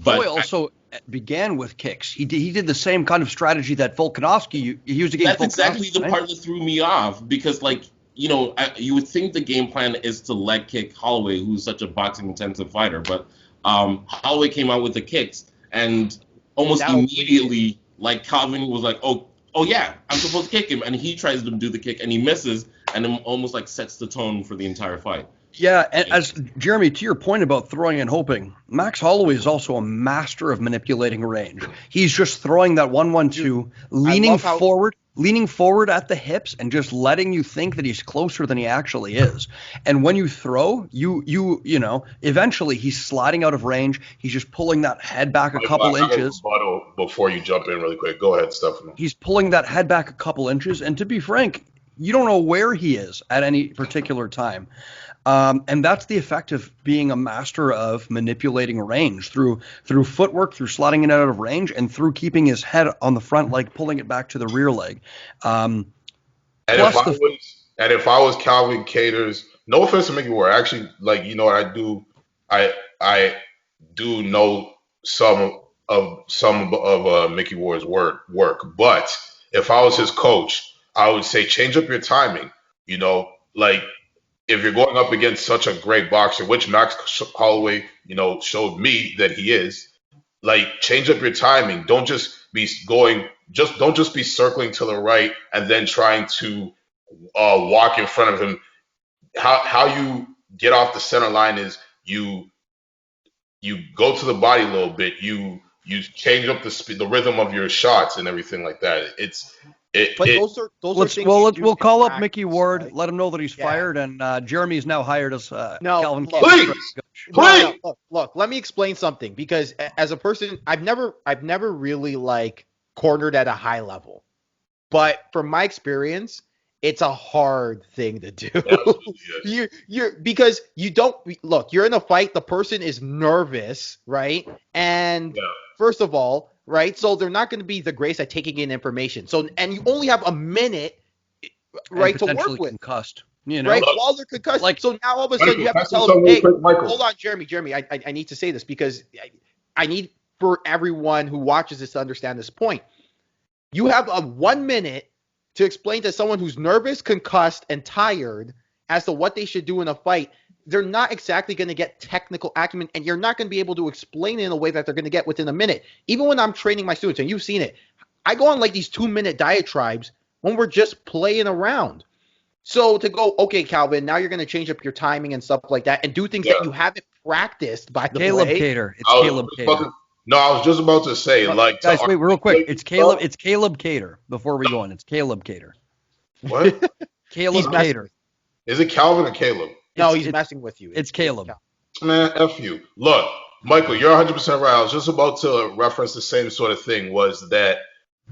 Holloway also began with kicks. He did the same kind of strategy that Volkanovski used against. That's exactly the part that threw me off, because you would think the game plan is to leg kick Holloway, who's such a boxing intensive fighter, but Holloway came out with the kicks, and almost immediately, like, Calvin was like, oh yeah, I'm supposed to kick him, and he tries to do the kick and he misses, and it almost like sets the tone for the entire fight. Yeah, and as Jeremy, to your point about throwing and hoping, Max Holloway is also a master of manipulating range. He's just throwing that 1-1-2, leaning forward at the hips and just letting you think that he's closer than he actually is. And when you throw, you know, eventually he's sliding out of range. He's just pulling that head back a couple inches. Before you jump in really quick, go ahead, Stefano. He's pulling that head back a couple inches, and to be frank, you don't know where he is at any particular time. And that's the effect of being a master of manipulating range through footwork, through sliding it out of range, and through keeping his head on the front leg, pulling it back to the rear leg. And if I was Calvin Kattar's, no offense to Mickey Ward, actually, like, you know what, I do know some of Mickey Ward's work, but if I was his coach, I would say change up your timing. You know, like, if you're going up against such a great boxer, which Max Holloway, you know, showed me that he is, like, change up your timing. Don't just be circling to the right and then trying to walk in front of him. How you get off the center line is you go to the body a little bit. You change up the rhythm of your shots and everything like that. Those are things. We'll call up Mickey Ward, right? Let him know that he's fired, and Jeremy's now hired as Calvin Kattar. Please. Look, let me explain something, because as a person, I've never really like cornered at a high level, but from my experience, it's a hard thing to do. Because you don't look. You're in a fight. The person is nervous, right? And first of all, right? So they're not going to be the greatest at taking in information. So, and you only have a minute, right, to work with. Concussed, you know, right? While they're concussed. Like, so now all of a sudden you have to tell them, hey, hold on, Jeremy, I need to say this, because I need for everyone who watches this to understand this point. You have 1 minute to explain to someone who's nervous, concussed, and tired as to what they should do in a fight. they're not exactly going to get technical acumen, and you're not going to be able to explain it in a way that they're going to get within a minute. Even when I'm training my students, and you've seen it, I go on like these 2-minute diatribes when we're just playing around. So to go, okay, Calvin, now you're going to change up your timing and stuff like that and do things that you haven't practiced, by the Caleb way. Kattar. It's Caleb Kattar. No, I was just about to say, guys, wait, real quick. It's Caleb Kattar. Before we go on, it's Caleb Kattar. What? Caleb Kattar. Is it Calvin or Caleb? No, he's messing with you. It's Caleb. Man, F you. Look, Michael, you're 100% right. I was just about to reference the same sort of thing, was that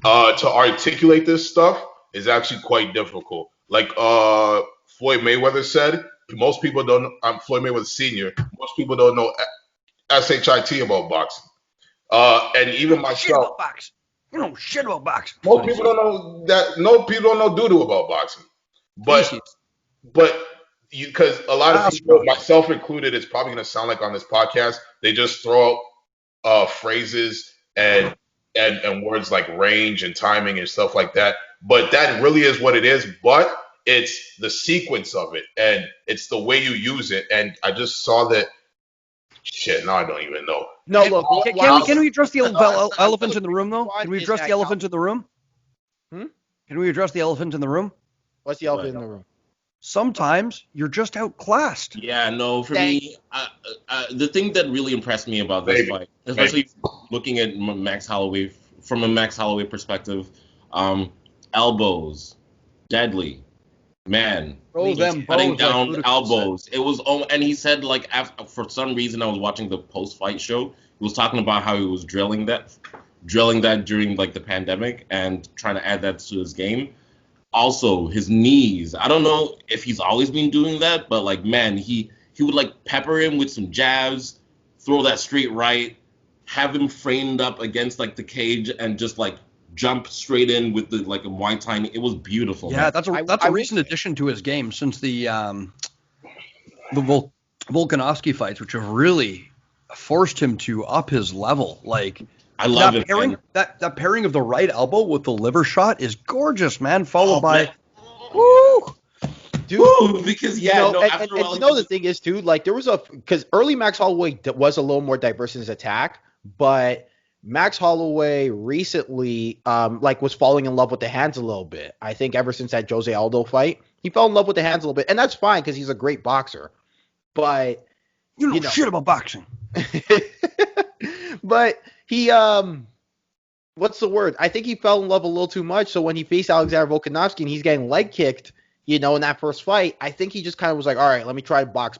to articulate this stuff is actually quite difficult. Like Floyd Mayweather said, most people don't, I'm Floyd Mayweather Sr., most people don't know SHIT about boxing. And even myself. Shit about boxing. You know shit about boxing. Most people don't know that. No people don't know doo-doo about boxing. But because a lot of people, myself included, it's probably going to sound like on this podcast, they just throw out phrases and words like range and timing and stuff like that. But that really is what it is. But it's the sequence of it, and it's the way you use it. And I just saw that. Shit, now I don't even know. No, look. Can we address the elephant in the room, though? Can we address the elephant in the room? Can we address the elephant in the room? What's the elephant in the room? Sometimes you're just outclassed. Yeah, no, for me, the thing that really impressed me about this fight, especially looking at Max Holloway, from a Max Holloway perspective, elbows, deadly. Man, cutting down elbows. It was, and he said, like, for some reason, I was watching the post-fight show. He was talking about how he was drilling that during like the pandemic and trying to add that to his game. Also, his knees. I don't know if he's always been doing that, but like, man, he would like pepper him with some jabs, throw that straight right, have him framed up against like the cage, and just like jump straight in with the like a wine tiny. It was beautiful. Yeah, man. that's a recent addition to his game since the Volkanovski fights, which have really forced him to up his level. Like, I love that it. Pairing, that pairing of the right elbow with the liver shot is gorgeous, man. Followed by, woo, dude. Woo, because after a while, the thing is too, like there was because early Max Holloway was a little more diverse in his attack, but Max Holloway recently, was falling in love with the hands a little bit. I think ever since that Jose Aldo fight, he fell in love with the hands a little bit, and that's fine because he's a great boxer. But you know shit about boxing. But he, what's the word? I think he fell in love a little too much. So when he faced Alexander Volkanovski and he's getting leg kicked, in that first fight, I think he just kind of was like, all right, let me try box,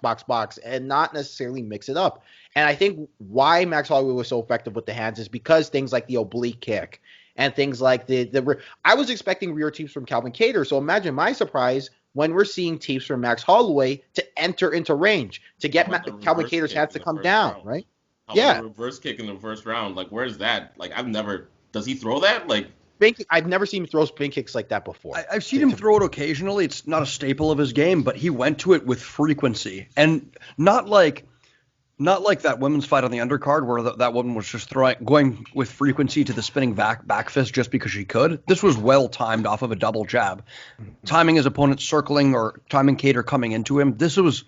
and not necessarily mix it up. And I think why Max Holloway was so effective with the hands is because things like the oblique kick and things like I was expecting rear teeps from Calvin Kattar. So imagine my surprise when we're seeing teeps from Max Holloway to enter into range, to get Calvin Kattar's hands to come down, right? Yeah. Reverse kick in the first round. Like, where's that? Like, does he throw that? Like, I've never seen him throw spin kicks like that before. I've seen him throw it occasionally. It's not a staple of his game, but he went to it with frequency. And not like that women's fight on the undercard where that woman was just going with frequency to the spinning back fist just because she could. This was well timed off of a double jab. Timing his opponent circling or timing Kattar coming into him. This was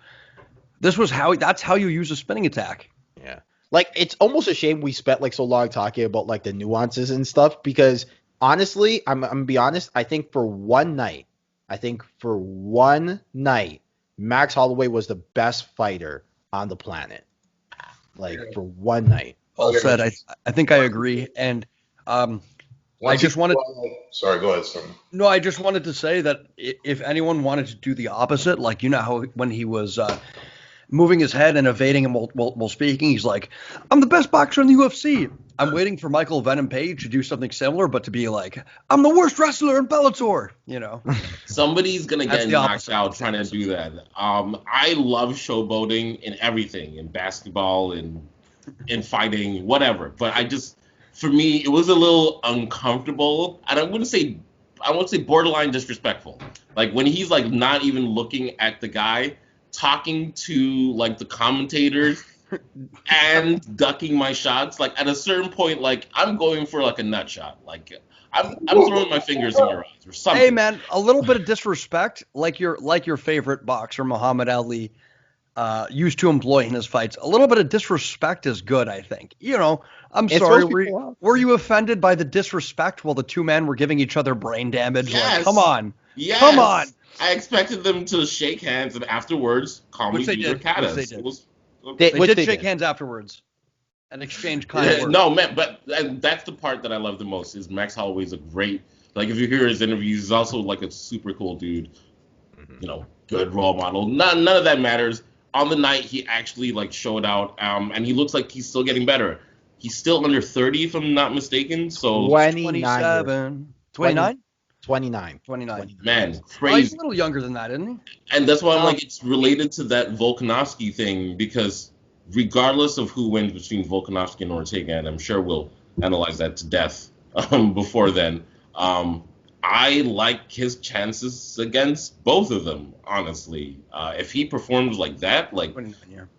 that's how you use a spinning attack. Yeah. Like, it's almost a shame we spent like so long talking about like the nuances and stuff because honestly, I'm gonna be honest, I think for one night, Max Holloway was the best fighter on the planet. Like, for one night. Well said. I think I agree. And I just wanted. Sorry, go ahead, Stefano. No, I just wanted to say that if anyone wanted to do the opposite, like how when he was moving his head and evading him while speaking, he's like, "I'm the best boxer in the UFC." I'm waiting for Michael Venom Page to do something similar, but to be like, "I'm the worst wrestler in Bellator." Somebody's gonna get knocked out trying to do that. I love showboating in everything, in basketball, in fighting, whatever. But for me, it was a little uncomfortable, and I wouldn't say borderline disrespectful. Like when he's like not even looking at the guy, talking to like the commentators and ducking my shots. Like at a certain point, like I'm going for like a nut shot. Like I'm throwing my fingers in your eyes or something. Hey man, a little bit of disrespect, like your favorite boxer Muhammad Ali used to employ in his fights. A little bit of disrespect is good, I think. I'm It sorry. throws people off. Were you offended by the disrespect while the two men were giving each other brain damage? Yes. Like, come on. Yes. Come on. I expected them to shake hands and afterwards calmly Which they do their did. Which they katas. did. It was, They Which did they shake did. hands afterwards and exchange kind words. No, man, but and that's the part that I love the most is Max Holloway's a great, like if you hear his interviews, he's also like a super cool dude, good role model. None of that matters. On the night, he actually like showed out, and he looks like he's still getting better. He's still under 30, if I'm not mistaken. So 29. 29? 29. 29. Man, Oh, he's crazy. a little younger than that, isn't he? And that's why I'm like, it's related to that Volkanovski thing because regardless of who wins between Volkanovski and Ortega, and I'm sure we'll analyze that to death before then, I like his chances against both of them, honestly. If he performs like that, like, 29,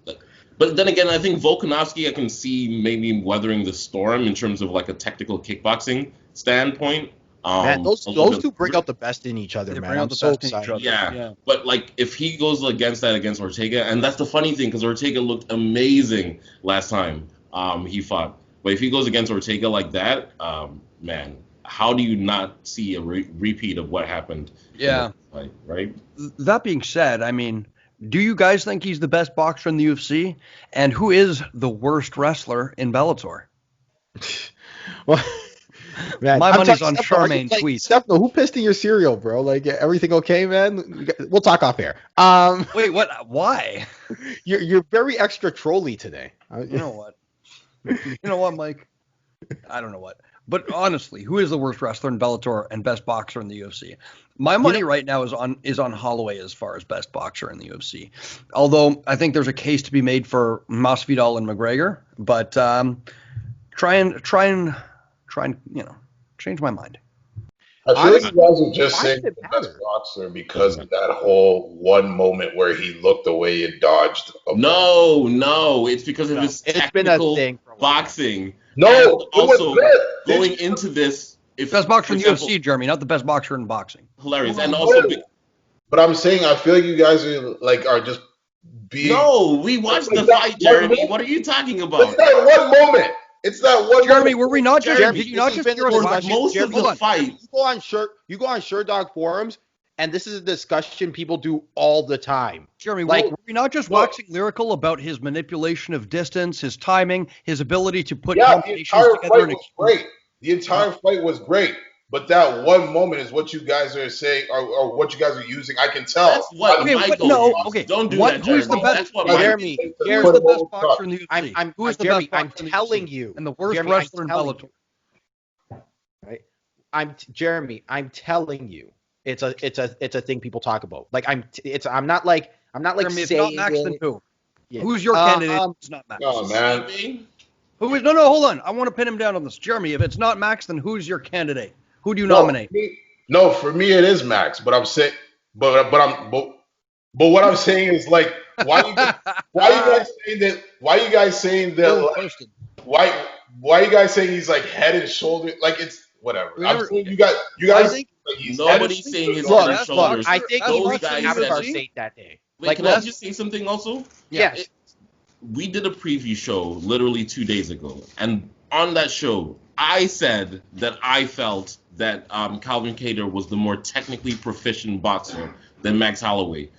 yeah. but then again, I think Volkanovski, I can see maybe weathering the storm in terms of like a technical kickboxing standpoint. Man, those a little bit- two bring out the best in each other, They man. bring out I'm the so best in each excited. other. Yeah, but like if he goes against Ortega, and that's the funny thing because Ortega looked amazing last time he fought. But if he goes against Ortega like that, man, how do you not see a repeat of what happened? Yeah. Like, right? That being said, I mean, do you guys think he's the best boxer in the UFC? And who is the worst wrestler in Bellator? Well, man, My I'm money's talking- on Stefano, are you, Charmaine's like, tweets. Stefano, who pissed in your cereal, bro? Like, everything okay, man? We'll talk off air. Wait, what? Why? You're very extra trolly today. You know what? You know what, Mike? I don't know what. But honestly, who is the worst wrestler in Bellator and best boxer in the UFC? My money right now is on Holloway as far as best boxer in the UFC. Although I think there's a case to be made for Masvidal and McGregor, but try and change my mind. I feel like you guys are just Why saying does the it best matter? boxer because of that whole one moment where he looked away and dodged. No, it's because of his It's been a technical thing for a while. boxing. No, And it was also good. going into this, if Best boxer for in the example, UFC, Jeremy, not the best boxer in boxing. hilarious, and Well, also But I'm saying I feel like you guys are just being. no, we watched the Like that fight, one Jeremy. moment? What are you talking It's about? that one moment. It's that one Jeremy, moment. were we not just? Jeremy, Did you this not has just been hear the us discussion. watch? Most of Jeremy, the hold on. fight. You go on Sherdog forums, and this is a discussion people do all the time. Jeremy, Like- were we not just Look. waxing lyrical about his manipulation of distance, his timing, his ability to put Yeah, the combinations entire together? fight was great. The entire fight was great. But that one moment is what you guys are saying, or what you guys are using. I can tell. That's what Okay, Michael. no, used. okay. Don't do What- that, who is Jeremy. the best- That's what Like, Michael. Jeremy, Who Jeremy, is the best boxer in the UFC? Who is the Jeremy, best I'm boxer in the telling UFC? you. And the worst Jeremy, wrestler in I'm telling Bellator. Jeremy, I'm telling you, it's a thing people talk about. Like I'm not like Jeremy, it's saying not Max, then it. who? Yeah. Who's your candidate? It's not Max. No, man. Stevie? Who is? No, hold on. I want to pin him down on this. Jeremy, if it's not Max, then who's your candidate? Who do you nominate? No, for me it is Max. But I'm saying, but what I'm saying is like, why you guys saying that? Why you guys saying that? Feeling Like, roasted. why you guys saying he's like head and shoulder? Like it's whatever. We I'm never- saying you guys. I think Like he's Nobody's head and saying his shoulder. head and Look, shoulders. I think Those he went guys to said- Avatar State that day. Wait, Like, can I look, just say something also? yes. We did a preview show literally 2 days ago, and on that show, I said that I felt that Calvin Kattar was the more technically proficient boxer than Max Holloway.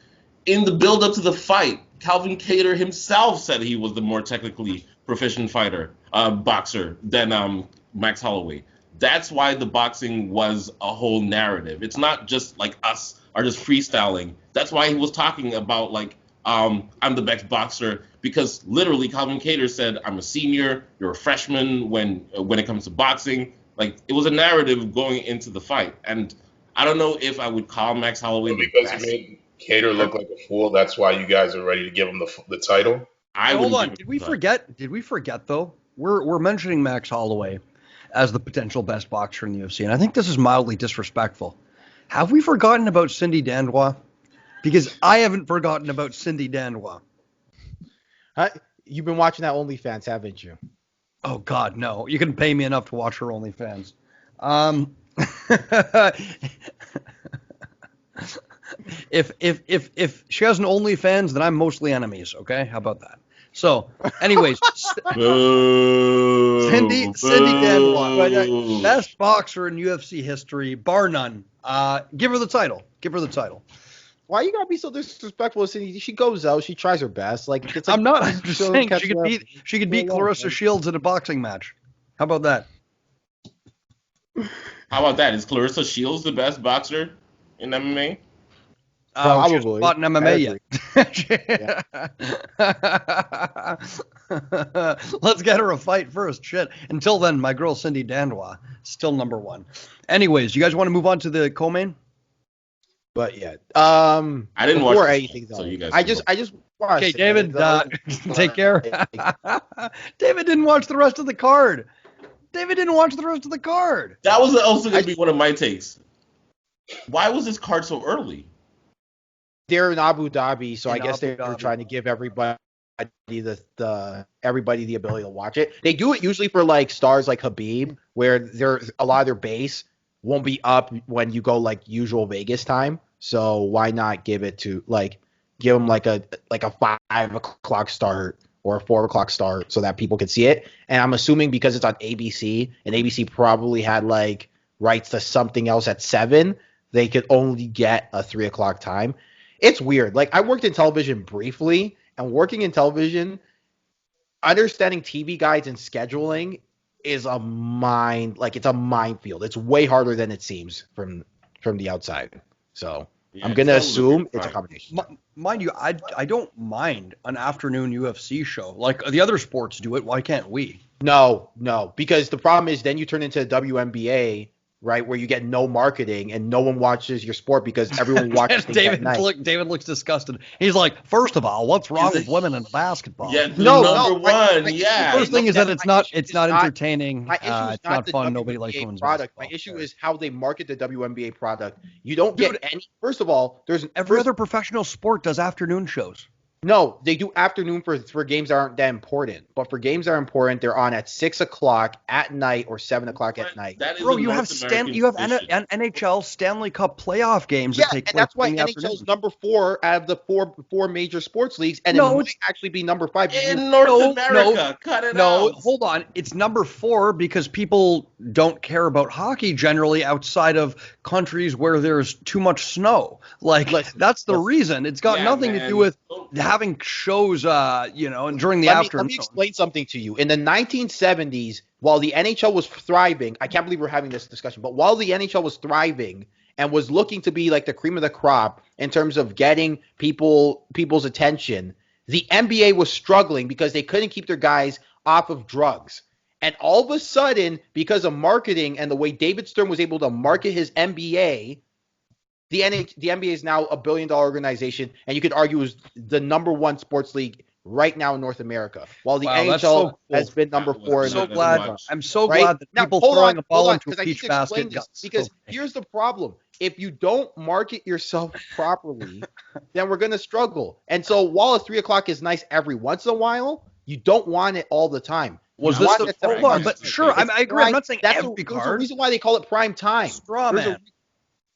In the build-up to the fight, Calvin Kattar himself said he was the more technically proficient boxer than Max Holloway. That's why the boxing was a whole narrative. It's not just like us are just freestyling. That's why he was talking about like I'm the best boxer because literally Calvin Kattar said I'm a senior, you're a freshman when it comes to boxing. Like it was a narrative going into the fight, and I don't know if I would call Max Holloway the Because best. he made Cater look like a fool. That's why you guys are ready to give him the title. Hold on. give Did him we the- forget? Did we forget though? We're mentioning Max Holloway as the potential best boxer in the UFC, and I think this is mildly disrespectful. Have we forgotten about Cindy Dandois? Because I haven't forgotten about Cindy Dandois. You've been watching that OnlyFans, haven't you? Oh God, no! You can pay me enough to watch her OnlyFans. If she has an OnlyFans, then I'm mostly enemies. Okay, how about that? So, anyways, Cindy Dandois, best boxer in UFC history, bar none. Give her the title. Give her the title. Why you gotta be so disrespectful, Cindy? She goes out, she tries her best. Like it's like I'm not. I'm just saying she could beat Clarissa Shields in a boxing match. How about that? How about that? Is Clarissa Shields the best boxer in MMA? Probably. She hasn't fought in MMA yet. Let's get her a fight first. Shit. Until then, my girl Cindy Dandois, still number one. Anyways, you guys want to move on to the co-main? But yeah, I didn't watch anything. So you guys I just watched. Okay, David, take care. David didn't watch the rest of the card. That was also going to be one of my takes. Why was this card so early? They're in Abu Dhabi, so I guess they were trying to give everybody the ability to watch it. They do it usually for like stars like Khabib, where a lot of their base won't be up when you go like usual Vegas time. So why not give them like a 5 o'clock start or a 4 o'clock start so that people can see it? And I'm assuming because it's on ABC and ABC probably had like rights to something else at 7, they could only get a 3 o'clock time. It's weird. Like I worked in television briefly, and working in television, understanding TV guides and scheduling is a minefield. It's way harder than it seems from the outside. So I'm going to assume it's a combination. Mind you, I don't mind an afternoon UFC show. Like the other sports do it. Why can't we? No, because the problem is then you turn into a WNBA, right, where you get no marketing and no one watches your sport because everyone watches things at night. David looks disgusted. He's like, first of all, what's wrong with women in basketball? Yeah, number one. Yeah. The first thing is that it's not entertaining. My issue is it's not fun. Nobody likes women's product. basketball. My issue is how they market the WNBA product. You don't get any. First of all, every other professional sport does afternoon shows. No, they do afternoon for games that aren't that important. But for games that are important, they're on at 6 o'clock at night or 7 o'clock at night. Bro, you have NHL Stanley Cup playoff games that take place. And that's why NHL's number 4 out of the four major sports leagues, and it might actually be number 5 in North America. Cut it out. No, hold on. It's number 4 because people don't care about hockey generally outside of countries where there's too much snow. That's the reason. It's got nothing to do with having shows, and during the afternoon. Let me explain something to you. In the 1970s, while the NHL was thriving, I can't believe we're having this discussion, but while the NHL was thriving and was looking to be like the cream of the crop in terms of getting people's attention, the NBA was struggling because they couldn't keep their guys off of drugs. And all of a sudden, because of marketing and the way David Stern was able to market his NBA, the NBA is now a $1 billion organization, and you could argue is the number 1 sports league right now in North America, while the NHL has been number 4. I'm so glad that people throwing a ball into a peach basket. Because here's the problem. If you don't market yourself properly, then we're going to struggle. And so while a 3 o'clock is nice every once in a while, you don't want it all the time. Hold on, but sure, I agree. I'm not saying every card. There's a reason why they call it prime time. Straw man.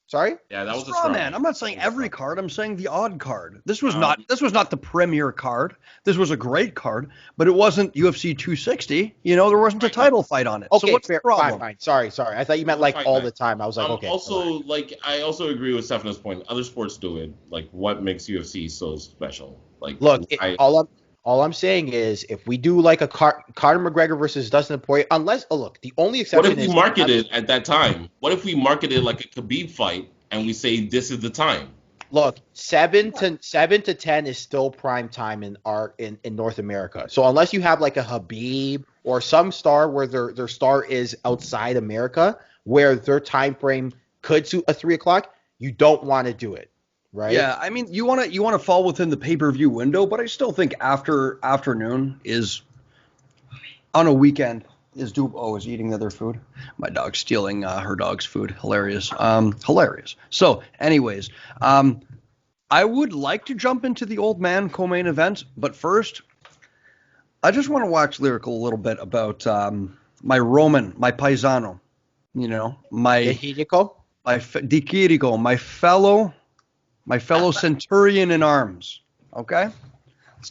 Sorry? Yeah, that was straw man. I'm not saying every card. I'm saying the odd card. This was not the premier card. This was a great card, but it wasn't UFC 260. There wasn't a title fight on it. Okay, so what's the problem? Fine. Sorry. I thought you meant all the time. I was like, okay. Also, I also agree with Stefano's point. Other sports do it. Like, what makes UFC so special? Like, look, all I'm saying is, if we do like a Conor McGregor versus Dustin Poirier, the only exception is... What if we market it at that time? What if we market it like a Khabib fight and we say this is the time? Look, 7 to 10 is still prime time in North America. So unless you have like a Khabib or some star where their star is outside America, where their time frame could suit a 3 o'clock, you don't want to do it. Right. Yeah, I mean, you want to fall within the pay-per-view window, but I still think afternoon is on a weekend is doable. Oh, is eating other food? My dog's stealing her dog's food. Hilarious. Hilarious. So, anyways, I would like to jump into the old man co-main event, but first, I just want to watch Lyrical a little bit about my Roman, my paisano, my Di Chirico, my fellow my fellow centurion in arms. Okay? Let's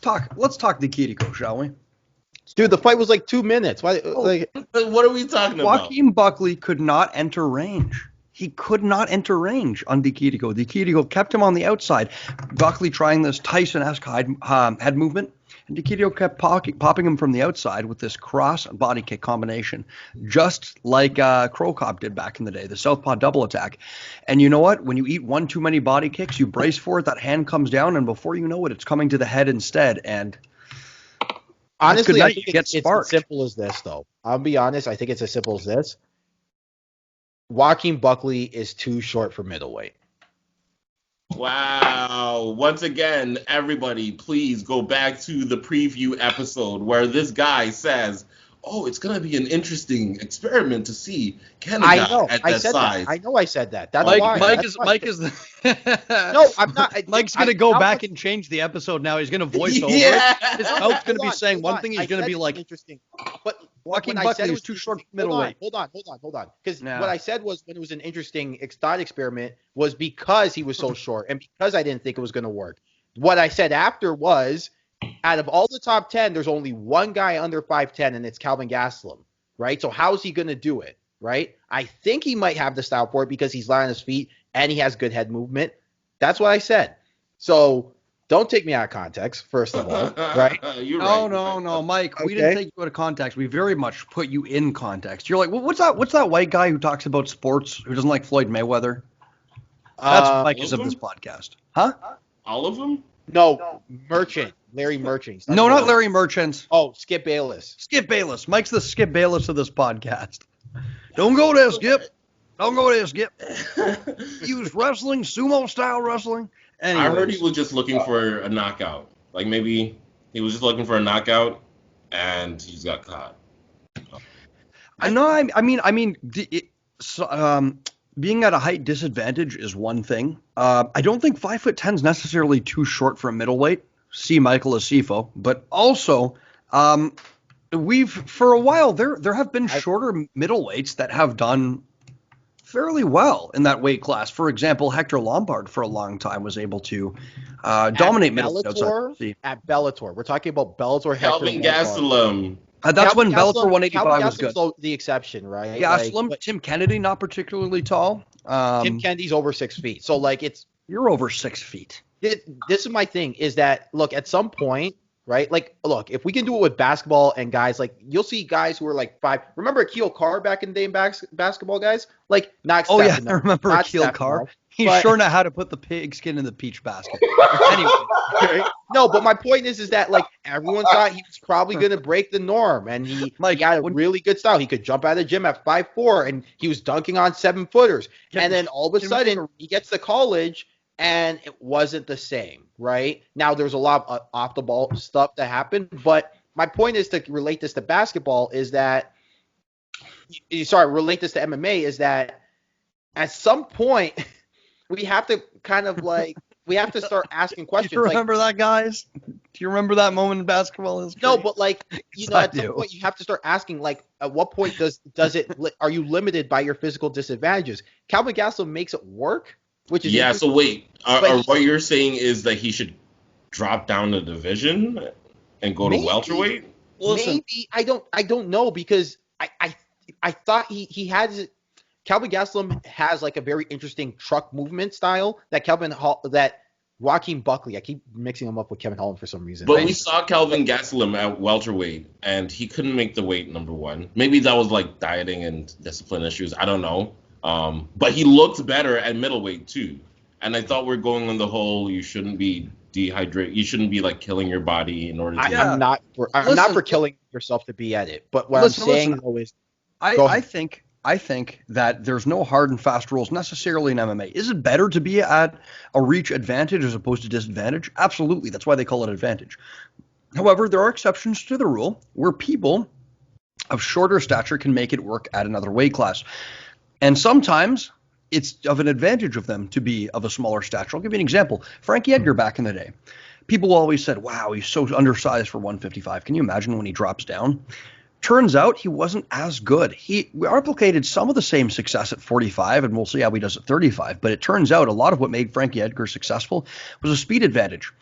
talk Nikitiko, shall we? Dude, the fight was like 2 minutes. Why? Like, What are we talking about? Joaquin Buckley could not enter range. He could not enter range on Nikitiko. Nikitiko kept him on the outside. Buckley trying this Tyson-esque head movement. And Nikitiko kept popping him from the outside with this cross and body kick combination, just like Crow Cop did back in the day, the southpaw double attack. And you know what? When you eat one too many body kicks, you brace for it, that hand comes down, and before you know it, it's coming to the head instead. And honestly, I think it's as simple as this, though. I'll be honest. I think it's as simple as this. Joaquin Buckley is too short for middleweight. Wow. Once again, everybody, please go back to the preview episode where this guy says, oh, it's going to be an interesting experiment to see Canada at that size. I know I said that. That's Mike, why. Mike is the No, I'm not. Mike's going to go back and change the episode now. He's going to voice over it. His mouth's going to be saying one thing. He's going to be like, interesting. But Joaquin Buckley is too short middleweight. Hold on. Because what I said was when it was an interesting thought experiment was because he was so short and because I didn't think it was going to work. What I said after was, out of all the top 10, there's only one guy under 5'10", and it's Kelvin Gastelum, right? So how is he going to do it, right? I think he might have the style for it because he's light on his feet and he has good head movement. That's what I said. So don't take me out of context, first of all, right? No, Mike. We didn't take you out of context. We very much put you in context. You're like, well, what's that white guy who talks about sports who doesn't like Floyd Mayweather? That's what Mike is of this podcast. Huh? All of them? No, Merchant. Larry Merchant. No, not Larry Merchant. Oh, Skip Bayless. Skip Bayless. Mike's the Skip Bayless of this podcast. Don't go there, Skip. Don't go there, Skip. Use wrestling, sumo-style wrestling. Anyways. I heard he was just looking for a knockout. Like maybe he was just looking for a knockout, and he just got caught. I know. I mean, being at a height disadvantage is one thing. I don't think 5'10" is necessarily too short for a middleweight. See Michael Asiffo, but also for a while there have been shorter middleweights that have done fairly well in that weight class. For example, Hector Lombard for a long time was able to dominate middleweight. At Bellator, we're talking about Bellator. Kelvin Gastelum. That's when Bellator 185 was good. The exception, right? Gastelum, Tim Kennedy, not particularly tall. Tim Kennedy's over 6 feet, so you're over 6 feet. This is my thing, is that, look, at some point, right, look, if we can do it with basketball and guys, you'll see guys who are 5. Remember Akil Carr back in the day in basketball, guys? Not Oh, Stefano, yeah, I remember Akil Carr. He sure know how to put the pigskin in the peach basket. Anyway. No, but my point is that, everyone thought he was probably going to break the norm, and he had a really good style. He could jump out of the gym at 5'4", and he was dunking on 7-footers. And then all of a sudden, he gets to college, and it wasn't the same, right? Now, there's a lot of off-the-ball stuff that happened, but my point is to relate this to basketball is that – relate this to MMA is that at some point we have to kind of we have to start asking questions. Do you remember that, guys? Do you remember that moment in basketball history? No, but at some point you have to start asking, at what point does it are you limited by your physical disadvantages? Kelvin Gastelum makes it work. Which is so wait, what you're saying is that he should drop down the division and go to welterweight? Maybe I don't know because I thought he has Kelvin Gastelum has a very interesting truck movement style that Joaquin Buckley. I keep mixing him up with Kevin Holland for some reason. But we saw Kelvin Gastelum at welterweight and he couldn't make the weight, number one. Maybe that was dieting and discipline issues. I don't know. But he looked better at middleweight too. And I thought we're going on the whole you shouldn't be dehydrated. You shouldn't be killing your body in order to I'm not for killing yourself to be at it. But what I'm saying though is I think that there's no hard and fast rules necessarily in MMA. Is it better to be at a reach advantage as opposed to disadvantage? Absolutely. That's why they call it advantage. However, there are exceptions to the rule where people of shorter stature can make it work at another weight class. And sometimes it's of an advantage of them to be of a smaller stature. I'll give you an example. Frankie Edgar back in the day. People always said, wow, he's so undersized for 155. Can you imagine when he drops down? Turns out he wasn't as good. We replicated some of the same success at 45, and we'll see how he does at 35. But it turns out a lot of what made Frankie Edgar successful was a speed advantage.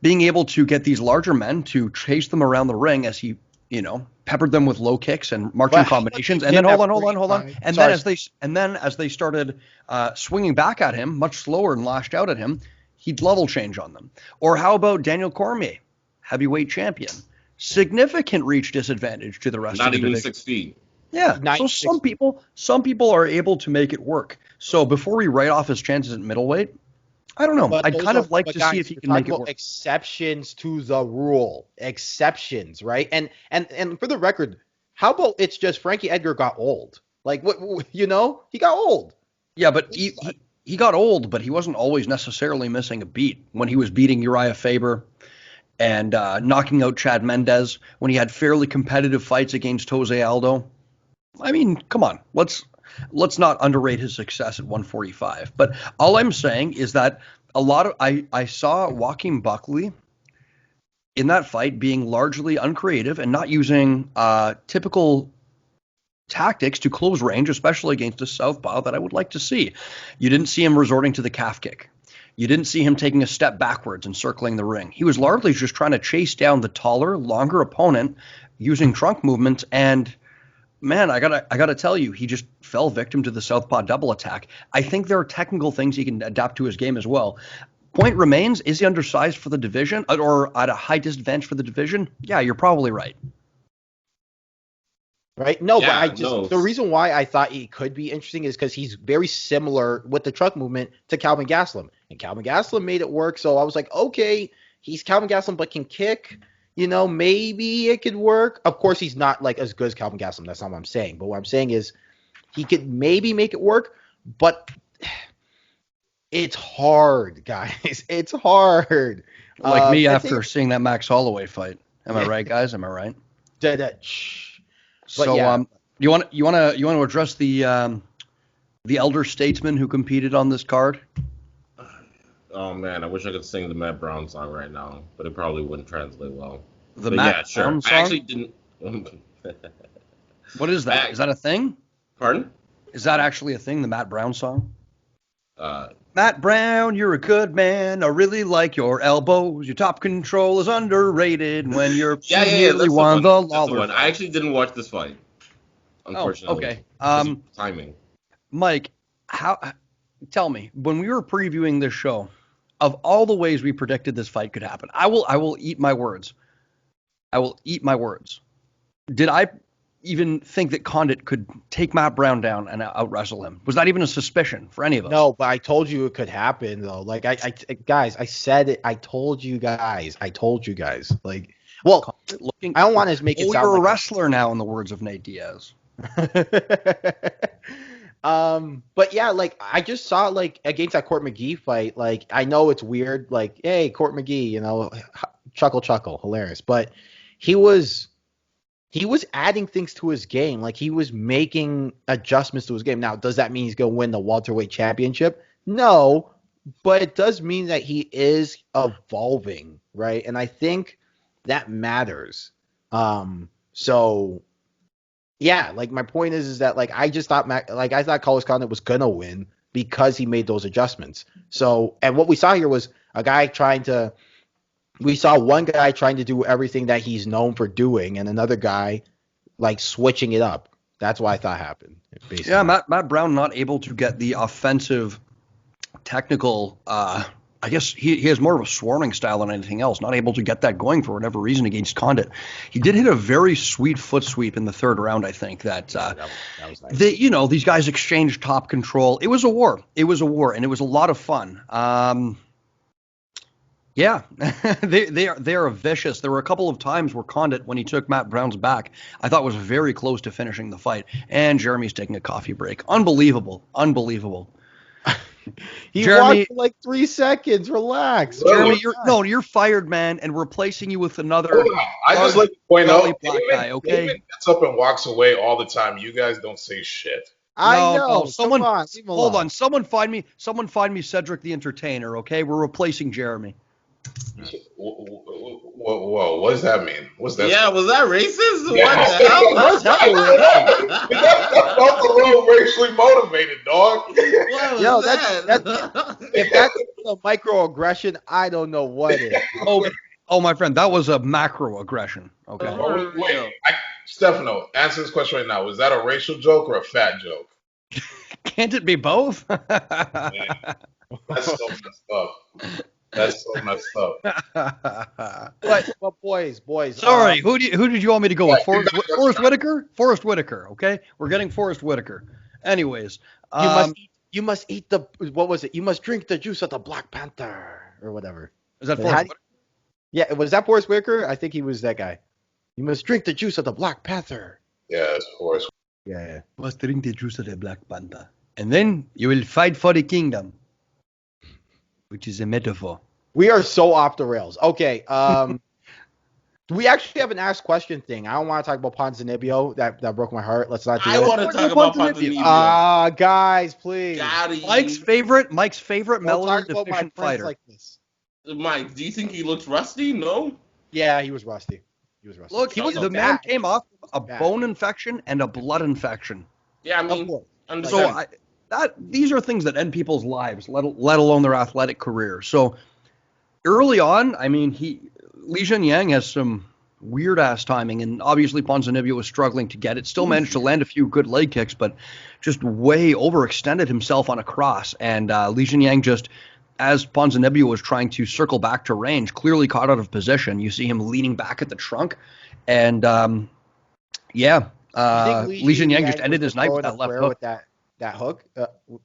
Being able to get these larger men to chase them around the ring as he, peppered them with low kicks and marching combinations. And then hold on. And then as they started swinging back at him, much slower and lashed out at him, he'd level change on them. Or how about Daniel Cormier, heavyweight champion? Significant reach disadvantage to the rest of the division. Not even 6 feet. Yeah. So some people are able to make it work. So before we write off his chances at middleweight, I don't know. I'd kind of like to see if he can make it work. Exceptions to the rule. Exceptions, right? And for the record, how about it's just Frankie Edgar got old? Like, he got old. Yeah, but he got old, but he wasn't always necessarily missing a beat. When he was beating Uriah Faber and knocking out Chad Mendez, when he had fairly competitive fights against Jose Aldo. I mean, come on. Let's not underrate his success at 145. But all I'm saying is that I saw Joaquin Buckley in that fight being largely uncreative and not using typical tactics to close range, especially against a southpaw that I would like to see. You didn't see him resorting to the calf kick. You didn't see him taking a step backwards and circling the ring. He was largely just trying to chase down the taller, longer opponent using trunk movements. And man, I gotta tell you, he just fell victim to the southpaw double attack. I think there are technical things he can adapt to his game as well. Point remains, is he undersized for the division or at a high disadvantage for the division? Yeah, you're probably right. Right? No, yeah, but the reason why I thought he could be interesting is because he's very similar with the truck movement to Calvin Gastelum. And Calvin Gastelum made it work, so I was like, okay, he's Calvin Gastelum but can kick. Maybe it could work. Of course, he's not like as good as Calvin Gastelum. That's not what I'm saying. But what I'm saying is he could maybe make it work, but it's hard, guys. It's hard. Like me after seeing that Max Holloway fight. Am I right, guys? Am I right? So, yeah. You want to address the elder statesman who competed on this card? Oh man, I wish I could sing the Matt Brown song right now, but it probably wouldn't translate well. Matt Brown song? I actually didn't. What is that? Is that a thing? Pardon? Is that actually a thing? The Matt Brown song? Matt Brown, you're a good man. I really like your elbows. Your top control is underrated when you're really won the Lawler. I actually didn't watch this fight, unfortunately. Oh, okay. Timing. Mike, tell me, when we were previewing this show, of all the ways we predicted this fight could happen, I will eat my words. I will eat my words. Did I even think that Condit could take Matt Brown down and out-wrestle him? Was that even a suspicion for any of us? No, but I told you it could happen, though. Like, guys, I said it. I told you guys. Like, well, I don't want to make it sound you're a wrestler now, in the words of Nate Diaz. But yeah, like, I just saw, like, against that Court McGee fight, like, I know it's weird, like, hey, Court McGee, chuckle, hilarious. But he was adding things to his game. Like, he was making adjustments to his game. Now, does that mean he's going to win the welterweight championship? No, but it does mean that he is evolving, right? And I think that matters. So, yeah, like, my point is that, like, I just thought, I thought Carlos Condit was going to win because he made those adjustments. So, and what we saw here was we saw one guy trying to do everything that he's known for doing, and another guy, like, switching it up. That's what I thought happened. Basically. Yeah, Matt Brown not able to get the offensive, technical. I guess he has more of a swarming style than anything else. Not able to get that going for whatever reason against Condit. He did hit a very sweet foot sweep in the third round. I think that was nice. These guys exchanged top control. It was a war. And it was a lot of fun. Yeah, they are vicious. There were a couple of times where Condit, when he took Matt Brown's back, I thought was very close to finishing the fight. And Jeremy's taking a coffee break. Unbelievable. Jeremy, walked for like 3 seconds. Relax. Jeremy, you're fired, man, and we're replacing you with another. I just like to point out, black guy, okay? David gets up and walks away all the time. You guys don't say shit. I know. Hold on. Someone find me Cedric the Entertainer, okay? We're replacing Jeremy. Whoa, what does that mean? What's that? Yeah, was that racist? Yeah. What the hell? That felt a little racially motivated, dog. What was Yo, that? if that's a microaggression, I don't know what is. Oh, my friend, that was a macroaggression. Okay. Oh, wait, Stefano, answer this question right now. Was that a racial joke or a fat joke? Can't it be both? Man, that's so messed up. That's so messed up. But boys. Sorry, who did you want me to go with? Forrest Whitaker? Forrest Whitaker, okay? We're getting Forrest Whitaker. Anyways. You must eat the, what was it? You must drink the juice of the Black Panther or whatever. Is that Forrest Whitaker? Yeah, was that Forrest Whitaker? I think he was that guy. You must drink the juice of the Black Panther. Yeah, it's Forrest. Yeah. Must drink the juice of the Black Panther. And then you will fight for the kingdom, which is a metaphor. We are so off the rails. Okay. We actually have an asked question thing. I don't want to talk about Ponzinibbio. That broke my heart. Let's not do that. I want to talk about Ponzinibbio. Guys, please. Mike's favorite melanin talk about my deficient friends fighter. like this. Mike, do you think he looks rusty? No. Yeah, he was rusty. Look, the man came off a bone infection and a blood infection. Yeah, I mean, so these are things that end people's lives, let alone their athletic career. So early on, I mean, Li Jingliang has some weird ass timing, and obviously Ponzinibbio was struggling to get it. Still managed to land a few good leg kicks, but just way overextended himself on a cross. And Li Jingliang just, as Ponzinibbio was trying to circle back to range, clearly caught out of position. You see him leaning back at the trunk, and Li Jingliang just ended his night with that left hook. With that hook,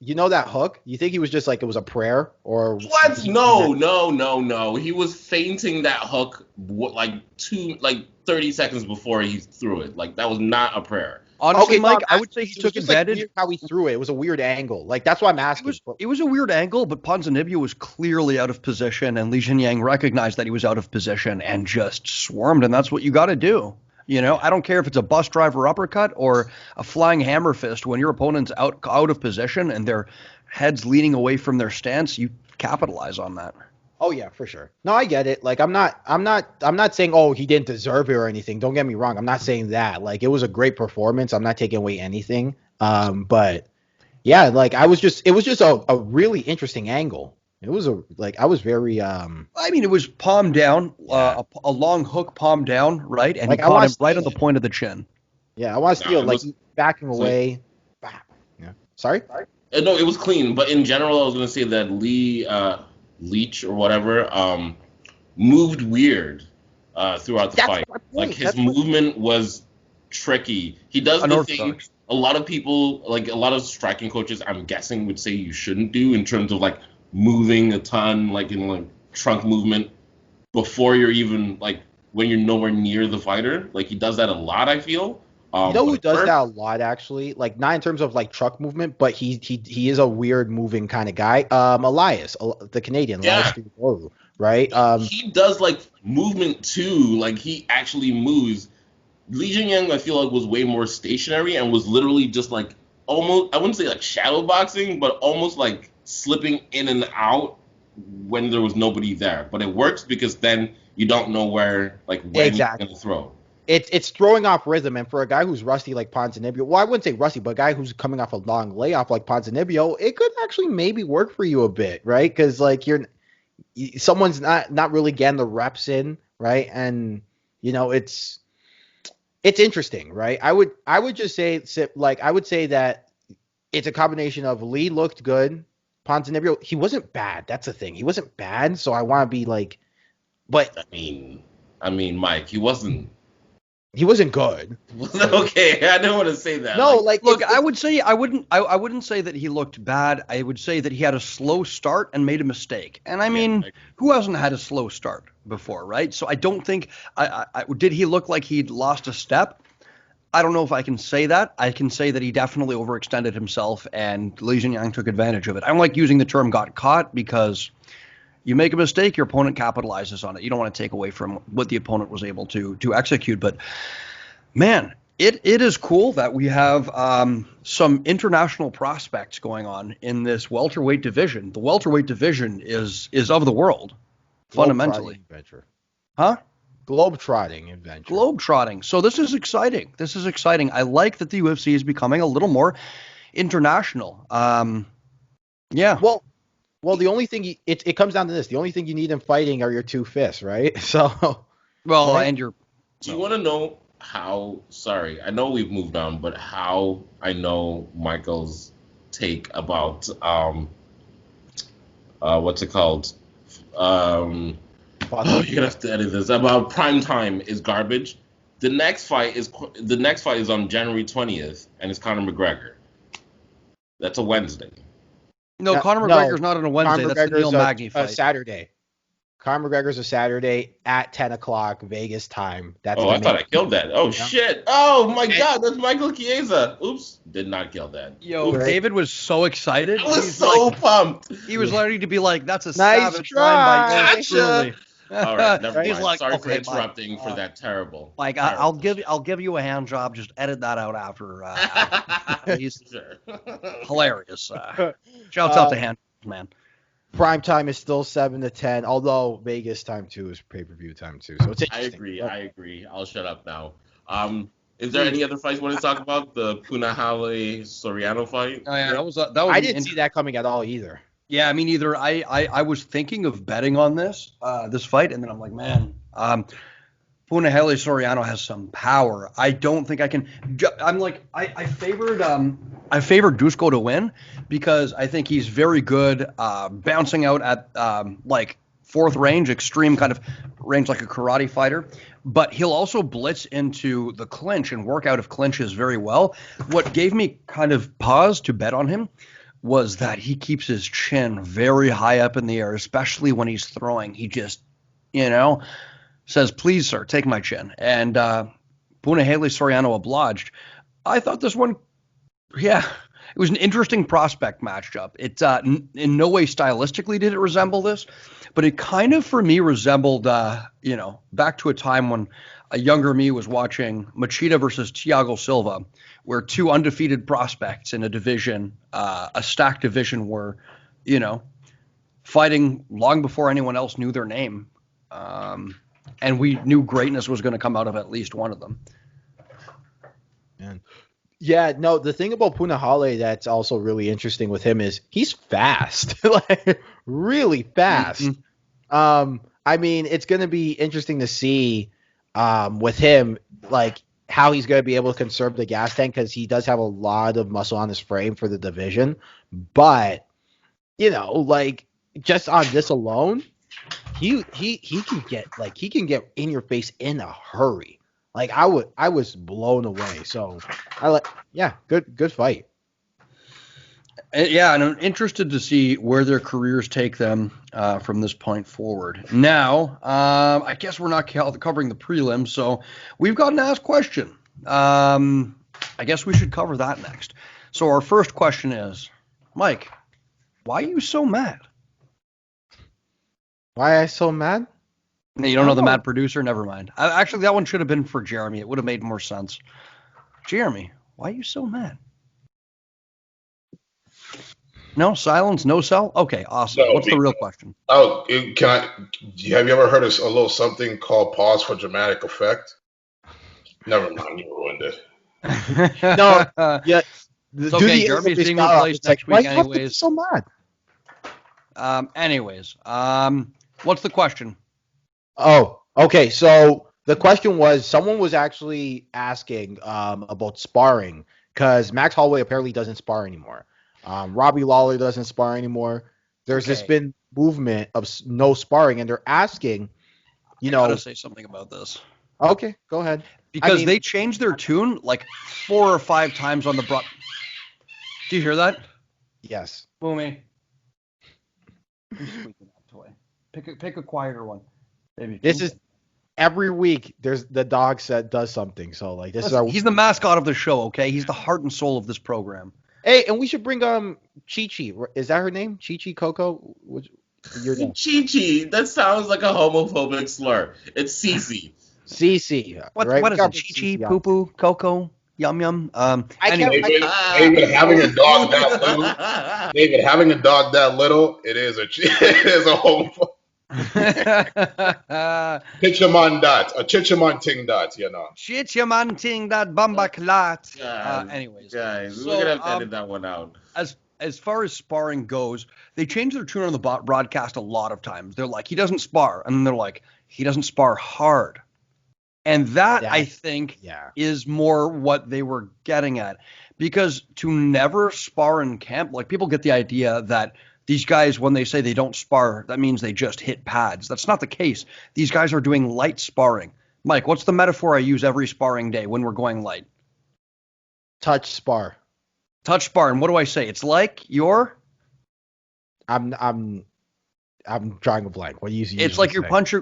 you know that hook? You think he was just like it was a prayer or what? No. He was feinting that hook like 30 seconds before he threw it. Like that was not a prayer. Honestly, Mike, I would say he took advantage. How he threw it. It was a weird angle. Like that's why I'm asking. It was a weird angle, but Ponzinibbio was clearly out of position, and Li Jingliang recognized that he was out of position and just swarmed, and that's what you got to do. You know, I don't care if it's a bus driver uppercut or a flying hammer fist. When your opponent's out of position and their head's leaning away from their stance, you capitalize on that. Oh yeah, for sure. No, I get it. Like I'm not saying he didn't deserve it or anything. Don't get me wrong. I'm not saying that. Like it was a great performance. I'm not taking away anything. But yeah, like it was just a really interesting angle. It was I was very I mean, it was palm down, a long hook palm down, right? And he caught him right on the point of the chin. Yeah, I want to steal backing away. Yeah. Sorry? No, it was clean, but in general I was going to say that Leach or whatever moved weird throughout the fight. Like his movement was tricky. He does the thing a lot of people, like a lot of striking coaches, I'm guessing would say you shouldn't do in terms of like moving a ton, like in like trunk movement before you're even like when you're nowhere near the fighter. Like he does that a lot, I feel. You know who does that a lot actually? Like not in terms of like truck movement, but he is a weird moving kind of guy. Elias, the Canadian, yeah. Elias, right? He does like movement too. Like he actually moves. Li Jingliang, I feel like, was way more stationary and was literally just like almost, I wouldn't say like shadow boxing, but almost like slipping in and out when there was nobody there. But it works because then you don't know when you're going to throw. It's throwing off rhythm, and for a guy who's rusty like Ponzinibbio, well, I wouldn't say rusty, but a guy who's coming off a long layoff like Ponzinibbio, it could actually maybe work for you a bit, right? Because like someone's not really getting the reps in, right? And you know it's interesting, right? I would just say I would say that it's a combination of Lee looked good, Ponzinibbio he wasn't bad. That's the thing, he wasn't bad. So I want to be like, but I mean, Mike, he wasn't good. Okay, I don't want to say that. No, look, I would say I wouldn't say that he looked bad. I would say that he had a slow start and made a mistake. And I mean, who hasn't had a slow start before, right? So I don't think did he look like he'd lost a step? I don't know if I can say that. I can say that he definitely overextended himself, and Li Jingliang took advantage of it. I don't like using the term "got caught" because you make a mistake, your opponent capitalizes on it. You don't want to take away from what the opponent was able to execute. But, man, it is cool that we have some international prospects going on in this welterweight division. The welterweight division is of the world. fundamentally. Adventure. Huh? Globe-trotting adventure. Globe-trotting. So this is exciting. I like that the UFC is becoming a little more international. Yeah. Well, the only thing it comes down to this. The only thing you need in fighting are your two fists, right? So. Well, right? and your. Do you want to know how? Sorry, I know we've moved on, but how I know Michael's take about what's it called? You're gonna have to edit this. About prime time is garbage. The next fight is on January 20th, and it's Conor McGregor. That's a Wednesday. No, Conor McGregor's not on a Wednesday. That's the Neil Magny fight. Saturday. Conor McGregor's a Saturday at 10 o'clock Vegas time. That's I thought I killed that. Oh, shit. Oh, my God. That's Michael Chiesa. Oops. Did not kill that. Yo, right. David was so excited. I was so pumped. He was ready to be like, that's a nice savage try. by yours truly. All right, never He's mind. like, sorry for interrupting for that terrible. Like, I'll give you a hand job. Just edit that out after. He's hilarious. Shouts out to hand man. Prime time is still 7 to 10, although Vegas time too is pay-per-view time too. So it's interesting. I agree. I'll shut up now. Is there any other fights you want to talk about? The Holloway Soriano fight? Oh, yeah, that was. I didn't see that coming at all either. Yeah, I mean, either I was thinking of betting on this fight, and then I'm like, man, Holloway Soriano has some power. I don't think I can. I'm like, I favored Dusko to win because I think he's very good bouncing out at like fourth range, extreme kind of range like a karate fighter. But he'll also blitz into the clinch and work out of clinches very well. What gave me kind of pause to bet on him was that he keeps his chin very high up in the air, especially when he's throwing. He just, says, please, sir, take my chin. And Holloway Soriano obliged. I thought this one, it was an interesting prospect matchup. It in no way stylistically did it resemble this, but it kind of, for me, resembled, back to a time when a younger me was watching Machida versus Thiago Silva, where two undefeated prospects in a division, a stacked division, were, fighting long before anyone else knew their name. And we knew greatness was going to come out of at least one of them. Man. Yeah, no, the thing about Holloway that's also really interesting with him is he's fast, like really fast. Mm-hmm. I mean, it's going to be interesting to see with him, like how he's going to be able to conserve the gas tank because he does have a lot of muscle on his frame for the division. But, like just on this alone, he can get in your face in a hurry. Like I was blown away. So good fight. Yeah, and I'm interested to see where their careers take them from this point forward. Now, I guess we're not covering the prelims, so we've got an ask question. I guess we should cover that next. So our first question is, Mike, why are you so mad? Why am I so mad? You don't know the mad producer? Never mind. Actually, that one should have been for Jeremy. It would have made more sense. Jeremy, why are you so mad? No silence, no cell. Okay, awesome. What's the real question? Oh, have you ever heard of a little something called pause for dramatic effect? Never mind, you ruined it. No, yeah. It's okay. Jeremy's being replaced next week, anyways. So mad. What's the question? Oh, okay. So the question was, someone was actually asking about sparring because Max Holloway apparently doesn't spar anymore. Robbie Lawler doesn't spar anymore. There's just been movement of no sparring, and they're asking, I gotta say something about this. Okay, go ahead. Because they changed their tune like 4 or 5 times on the broad. Do you hear that? Yes. Boomy. Pick a quieter one. Maybe. This is every week. There's the dog does something. So like this is he's the mascot of the show. Okay, he's the heart and soul of this program. Hey, and we should bring Chi-Chi. Is that her name? Chi-Chi Coco? Your name? Chi-Chi. That sounds like a homophobic slur. It's Cece. Cece. What is it? Chi-Chi, poo-poo, Coco, yum-yum. Anyway. David, having a dog that little, it is a homophobe. Chichaman that, a chichaman thing that, you know. Chichaman ting that bamba clat. Anyways, guys, so we're gonna have to edit that one out. as far as sparring goes, they change their tune on the broadcast a lot of times. They're like, he doesn't spar, and then they're like, he doesn't spar hard. And that, I think, is more what they were getting at. Because to never spar in camp, like, people get the idea that these guys, when they say they don't spar, that means they just hit pads. That's not the case. These guys are doing light sparring. Mike, what's the metaphor I use every sparring day when we're going light? Touch spar. Touch spar. And what do I say? It's like you're... I'm drawing a blank. What do you usually It's like say? you're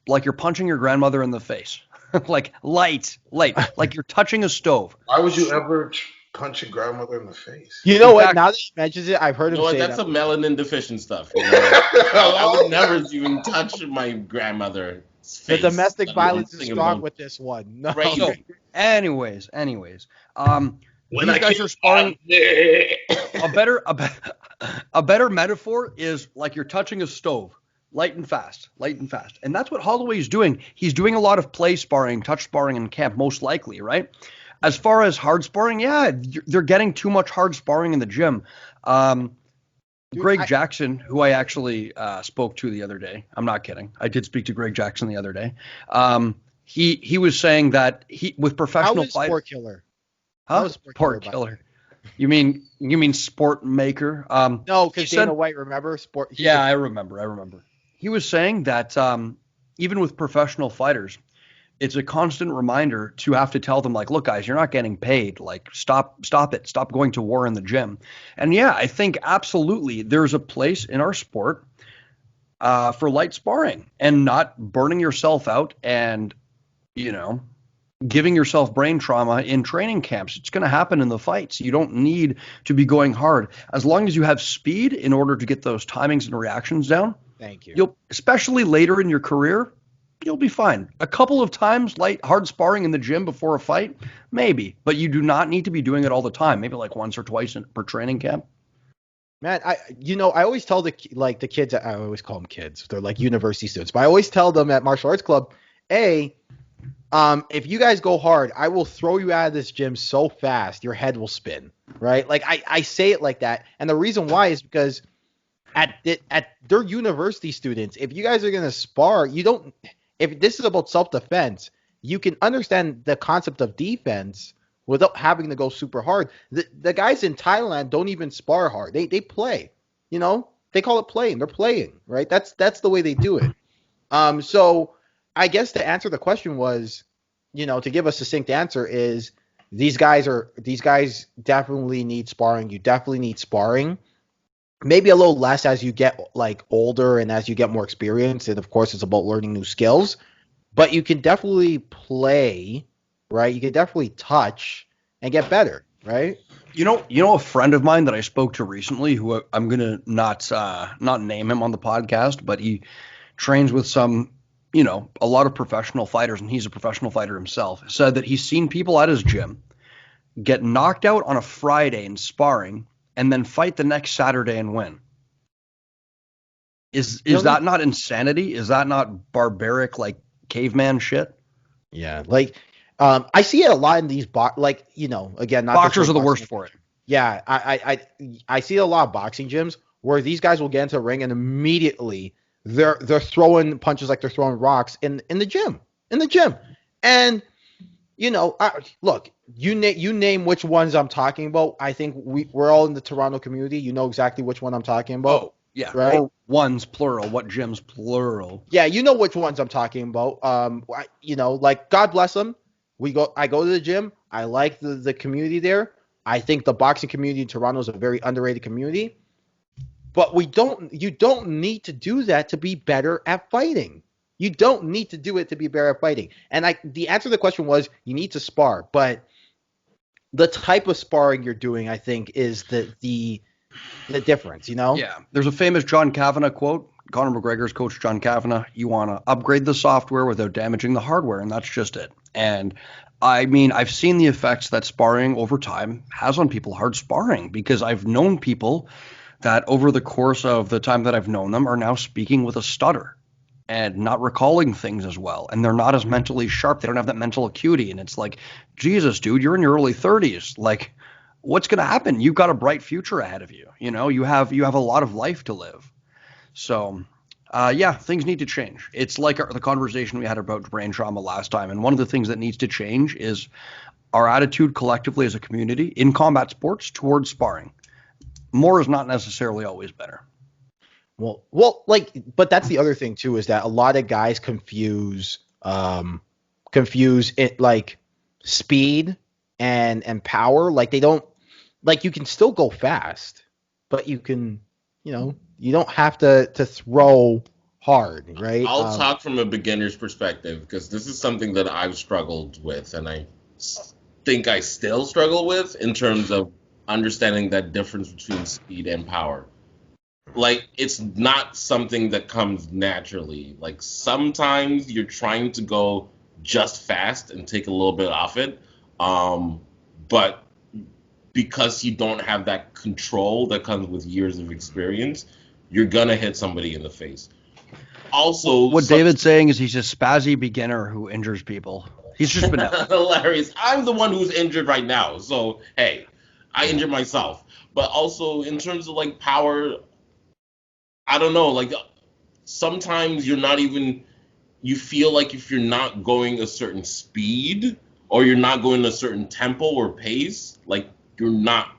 like you're punching your grandmother in the face. Like light, like you're touching a stove. Why would you ever punch your grandmother in the face? You know what? Now that he mentions it, I've heard him say that's that. some melanin deficient stuff. You know? I would never even touch my grandmother's face. The domestic violence is strong with this one. No. Right. So, anyways, When these guys are sparring. A better metaphor is like you're touching a stove. Light and fast. And that's what Holloway's doing. He's doing a lot of play sparring, touch sparring in camp, most likely, right? As far as hard sparring, they're getting too much hard sparring in the gym. Greg Jackson, who I actually spoke to the other day. I'm not kidding. I did speak to Greg Jackson the other day. He was saying that with professional fighters. Sport killer? Huh? Sport killer. You mean sport maker? No, because Dana White, remember? I remember. He was saying that even with professional fighters, it's a constant reminder to have to tell them, like, look, guys, you're not getting paid. Like, stop it. Stop going to war in the gym. And I think absolutely there's a place in our sport for light sparring and not burning yourself out and, giving yourself brain trauma in training camps. It's going to happen in the fights. You don't need to be going hard. As long as you have speed in order to get those timings and reactions down. Thank you. You'll, especially later in your career, you'll be fine. A couple of times hard sparring in the gym before a fight, maybe, but you do not need to be doing it all the time. Maybe like once or twice per training camp. Man, I always tell the kids, I always call them kids. They're like university students, but I always tell them at martial arts club, if you guys go hard, I will throw you out of this gym so fast your head will spin, right? Like I say it like that, and the reason why is because at their university students, if you guys are gonna spar, if this is about self-defense, you can understand the concept of defense without having to go super hard. The guys in Thailand don't even spar hard. They play, they call it playing. They're playing, right? That's the way they do it. So I guess to answer the question was, to give a succinct answer is these guys definitely need sparring. You definitely need sparring. Maybe a little less as you get like older and as you get more experience. And of course it's about learning new skills, but you can definitely play, right? You can definitely touch and get better, right? A friend of mine that I spoke to recently, who I'm going to not name him on the podcast, but he trains with some, a lot of professional fighters, and he's a professional fighter himself, said that he's seen people at his gym get knocked out on a Friday in sparring and then fight the next Saturday and win. Is that not insanity? Is that not barbaric, like caveman shit? Yeah, like I see it a lot in these again, not boxers are the worst for it. Yeah, I see a lot of boxing gyms where these guys will get into a ring and immediately they're throwing punches like they're throwing rocks in the gym. And look, you name which ones I'm talking about. I think we're all in the Toronto community. You know exactly which one I'm talking about. Oh, yeah. Right? Or ones plural. What gyms plural? Yeah, you know which ones I'm talking about. Like God bless them. I go to the gym. I like the community there. I think the boxing community in Toronto is a very underrated community. But you don't need to do that to be better at fighting. You don't need to do it to be better at fighting. And the answer to the question was you need to spar, but the type of sparring you're doing, I think, is the difference, Yeah. There's a famous John Kavanagh quote. Conor McGregor's coach, John Kavanagh, you want to upgrade the software without damaging the hardware, and that's just it. And I mean, I've seen the effects that sparring over time has on people, hard sparring, because I've known people that over the course of the time that I've known them are now speaking with a stutter and not recalling things as well. And they're not as mentally sharp. They don't have that mental acuity. And it's like, Jesus, dude, you're in your early 30s. Like, what's going to happen? You've got a bright future ahead of you. You know, you have a lot of life to live. So, yeah, things need to change. It's like the conversation we had about brain trauma last time. And one of the things that needs to change is our attitude collectively as a community in combat sports towards sparring. More is not necessarily always better. Well, but that's the other thing too, is that a lot of guys confuse it, like speed and power. Like they don't, like you can still go fast, but you can, you don't have to throw hard, right? I'll talk from a beginner's perspective because this is something that I've struggled with, and I think I still struggle with in terms of understanding that difference between speed and power. Like, it's not something that comes naturally. Like, sometimes you're trying to go just fast and take a little bit off it, but because you don't have that control that comes with years of experience, you're gonna hit somebody in the face. Also, what David's saying is he's a spazzy beginner who injures people. He's just been hilarious. I'm the one who's injured right now, so hey, I injured myself. But also in terms of like power, I don't know, like sometimes you're not even, you feel like if you're not going a certain speed or you're not going a certain tempo or pace, like you're not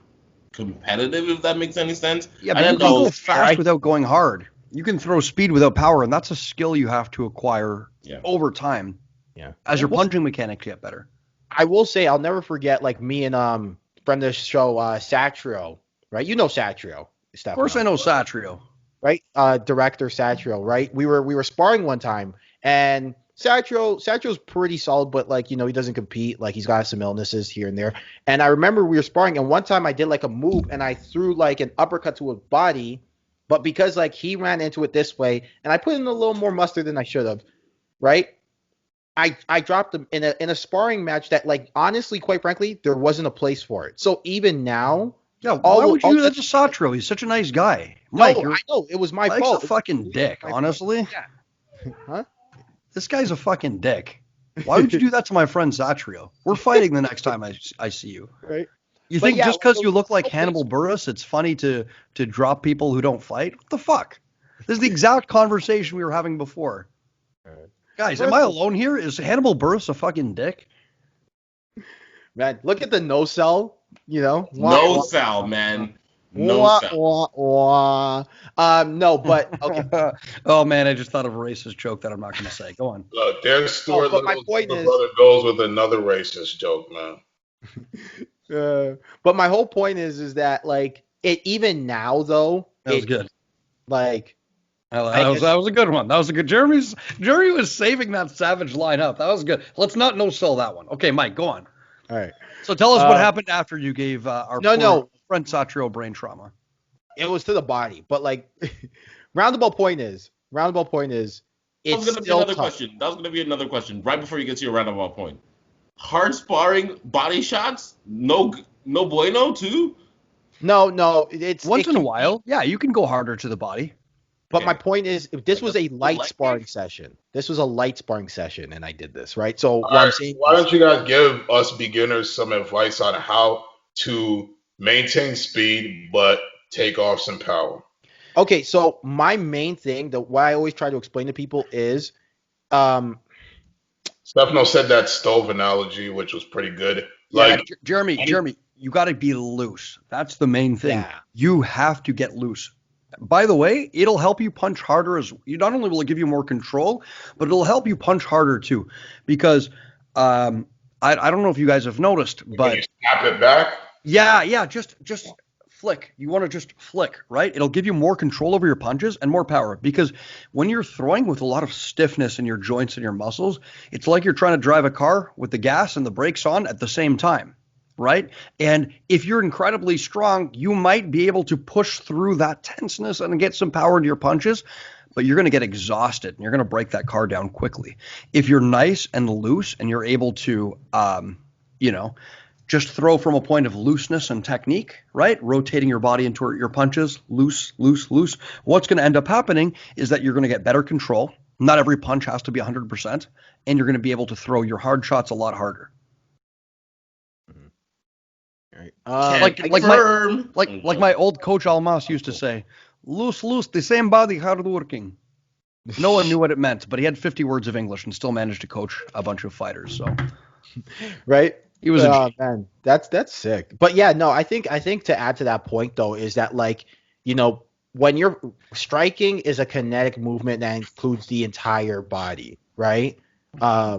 competitive, if that makes any sense. Yeah, but you can go fast without going hard. You can throw speed without power, and that's a skill you have to acquire over time. Yeah. As your punching mechanics get better. I will say I'll never forget, like me and friend of the show, Satrio, right? You know Satrio, Stefano. Of course I know Satrio. Right? Director Satrio, right? We were sparring one time, and Satrio's pretty solid, but like, he doesn't compete. Like, he's got some illnesses here and there. And I remember we were sparring, and one time I did like a move and I threw like an uppercut to his body, but because like he ran into it this way and I put in a little more mustard than I should have, right? I dropped him in a sparring match that, like, honestly, quite frankly, there wasn't a place for it. So even now, why would you do that to Satrio? He's such a nice guy. Mike, I know it was my fault. Mike's a fucking dick, honestly. Yeah. Huh? This guy's a fucking dick. Why would you do that to my friend Satrio? We're fighting the next time I see you. Right. You think just because you look like Hannibal Buress, it's funny to drop people who don't fight? What the fuck? This is the exact conversation we were having before. Guys, am I alone here? Is Hannibal Buress a fucking dick? Man, look at the no sell, No sell, man. No sell. No, but okay. Oh man, I just thought of a racist joke that I'm not going to say. Go on. Look, there's Stuart but Little's my point is, brother goes with another racist joke, man. But my whole point is that, like, it even now though. That was good. Like. That was a good one. That was a good. Jeremy was saving that savage line up. That was good. Let's not no sell that one. Okay, Mike, go on. All right. So tell us what happened after you gave our friend Satrio brain trauma. It was to the body, but like, roundabout point is, it's That was going to be another question right before you get to your roundabout point. Hard sparring body shots? No bueno too? No, it's once in a while. Yeah, you can go harder to the body. But my point is, if this was a light sparring session, and I did this, right? So why don't you guys give us beginners some advice on how to maintain speed but take off some power? Okay, so my main thing, what I always try to explain to people is, Stefano said that stove analogy, which was pretty good. Yeah, Jeremy, you got to be loose. That's the main thing. Yeah. You have to get loose. By the way, it'll help you punch harder. Not only will it give you more control, but it'll help you punch harder too. Because I don't know if you guys have noticed, but when you snap it back. Yeah, just flick. You want to just flick, right? It'll give you more control over your punches and more power. Because when you're throwing with a lot of stiffness in your joints and your muscles, it's like you're trying to drive a car with the gas and the brakes on at the same time. Right? And if you're incredibly strong, you might be able to push through that tenseness and get some power into your punches, but you're going to get exhausted and you're going to break that car down quickly. If you're nice and loose and you're able to, just throw from a point of looseness and technique, right? Rotating your body into your punches, loose, loose, loose. What's going to end up happening is that you're going to get better control. Not every punch has to be 100%, and you're going to be able to throw your hard shots a lot harder. Like my old coach Almas used to say, loose, loose, the same body, hard working. No one knew what it meant, but he had 50 words of English and still managed to coach a bunch of fighters. So, right? He was man, that's sick. But yeah, no, I think to add to that point though is that like, you know, when you're striking is a kinetic movement that includes the entire body, right? I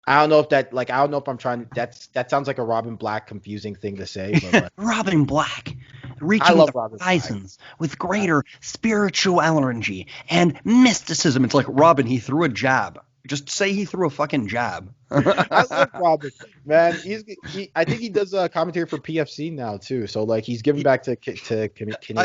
don't know if I'm trying to, that sounds like a Robin Black confusing thing to say, but like, Robin Black, reaching the horizons with greater spiritual energy and mysticism. It's like Robin, he threw a jab. Just say he threw a fucking jab. I love Robin, man. I think he does commentary for PFC now too. So like he's giving back to Canadian.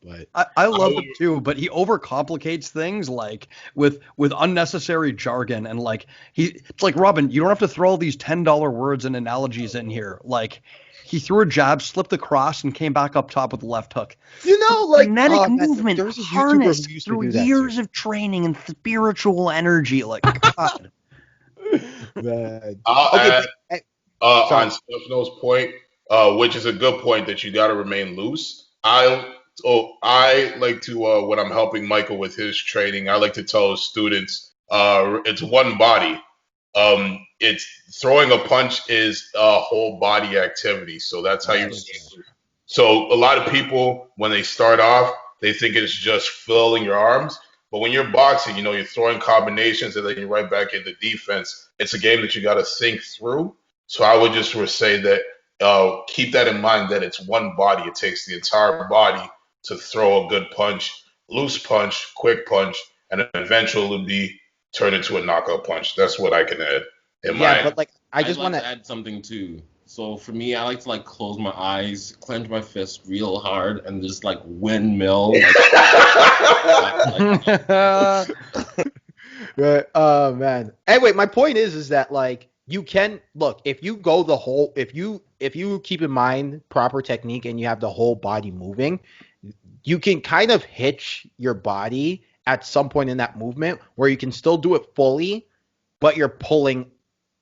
But I love him too, but he overcomplicates things like with unnecessary jargon and like it's like Robin, you don't have to throw all these $10 words and analogies in here. Like he threw a jab, slipped across, and came back up top with the left hook. You know, like kinetic movement harnessed through years of training and spiritual energy. Like God. Man. On Stefano's point, which is a good point that you got to remain loose. I like to when I'm helping Michael with his training, I like to tell his students, it's one body. It's throwing a punch is a whole body activity. So that's how you. So a lot of people, when they start off, they think it's just filling your arms. But when you're boxing, you know, you're throwing combinations and then you're right back into defense. It's a game that you got to think through. So I would just say that keep that in mind, that it's one body. It takes the entire body to throw a good punch, loose punch, quick punch, and eventually turn into a knockout punch. That's what I can add. But like I just want to add something too. So for me, I like to like close my eyes, clench my fist real hard, and just like windmill. Man. Anyway, my point is that like you can look if you go the whole if you keep in mind proper technique and you have the whole body moving, you can kind of hitch your body at some point in that movement where you can still do it fully, but you're pulling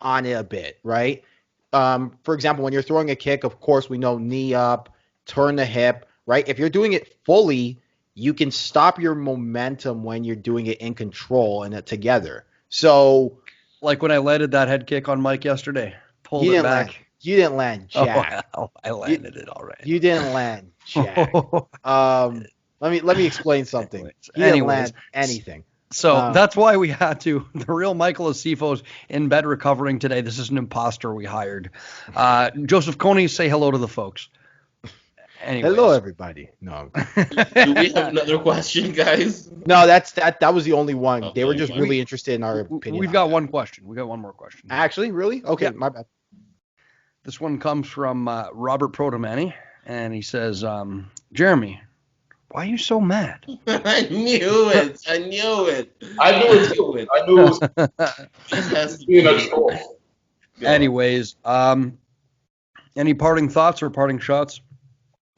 on it a bit, right? For example, when you're throwing a kick, of course, we know knee up, turn the hip, right? If you're doing it fully, you can stop your momentum when you're doing it in control and it together. So, like when I landed that head kick on Mike yesterday, pulled it back. You didn't land jack. Oh, I landed it already. You didn't land jack. Let me explain something. You didn't land anything. So that's why we had to. The real Michael Asiffo's in bed recovering today. This is an imposter we hired. Joseph Coney, say hello to the folks. Anyways. Hello, everybody. No. Do we have another question, guys? No, that was the only one. Okay, they were just really interested in our opinion. We've got one question. We got one more question. Actually, really? Okay, my bad. This one comes from Robert Protomani, and he says, Jeremy, why are you so mad? I knew it. I knew it. Anyways, any parting thoughts or parting shots?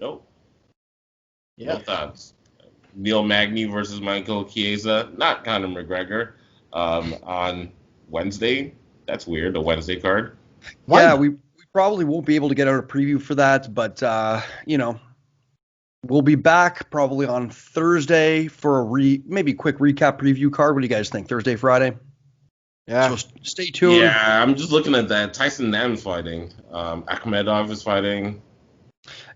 Nope. Yeah. No thoughts. Neil Magny versus Michael Chiesa, not Conor McGregor, on Wednesday. That's weird, a Wednesday card. Yeah, we probably won't be able to get out a preview for that, but, we'll be back probably on Thursday for a maybe quick recap preview card. What do you guys think? Thursday, Friday? Yeah. So stay tuned. Yeah, I'm just looking at that. Tyson Nam's fighting. Akhmedov is fighting.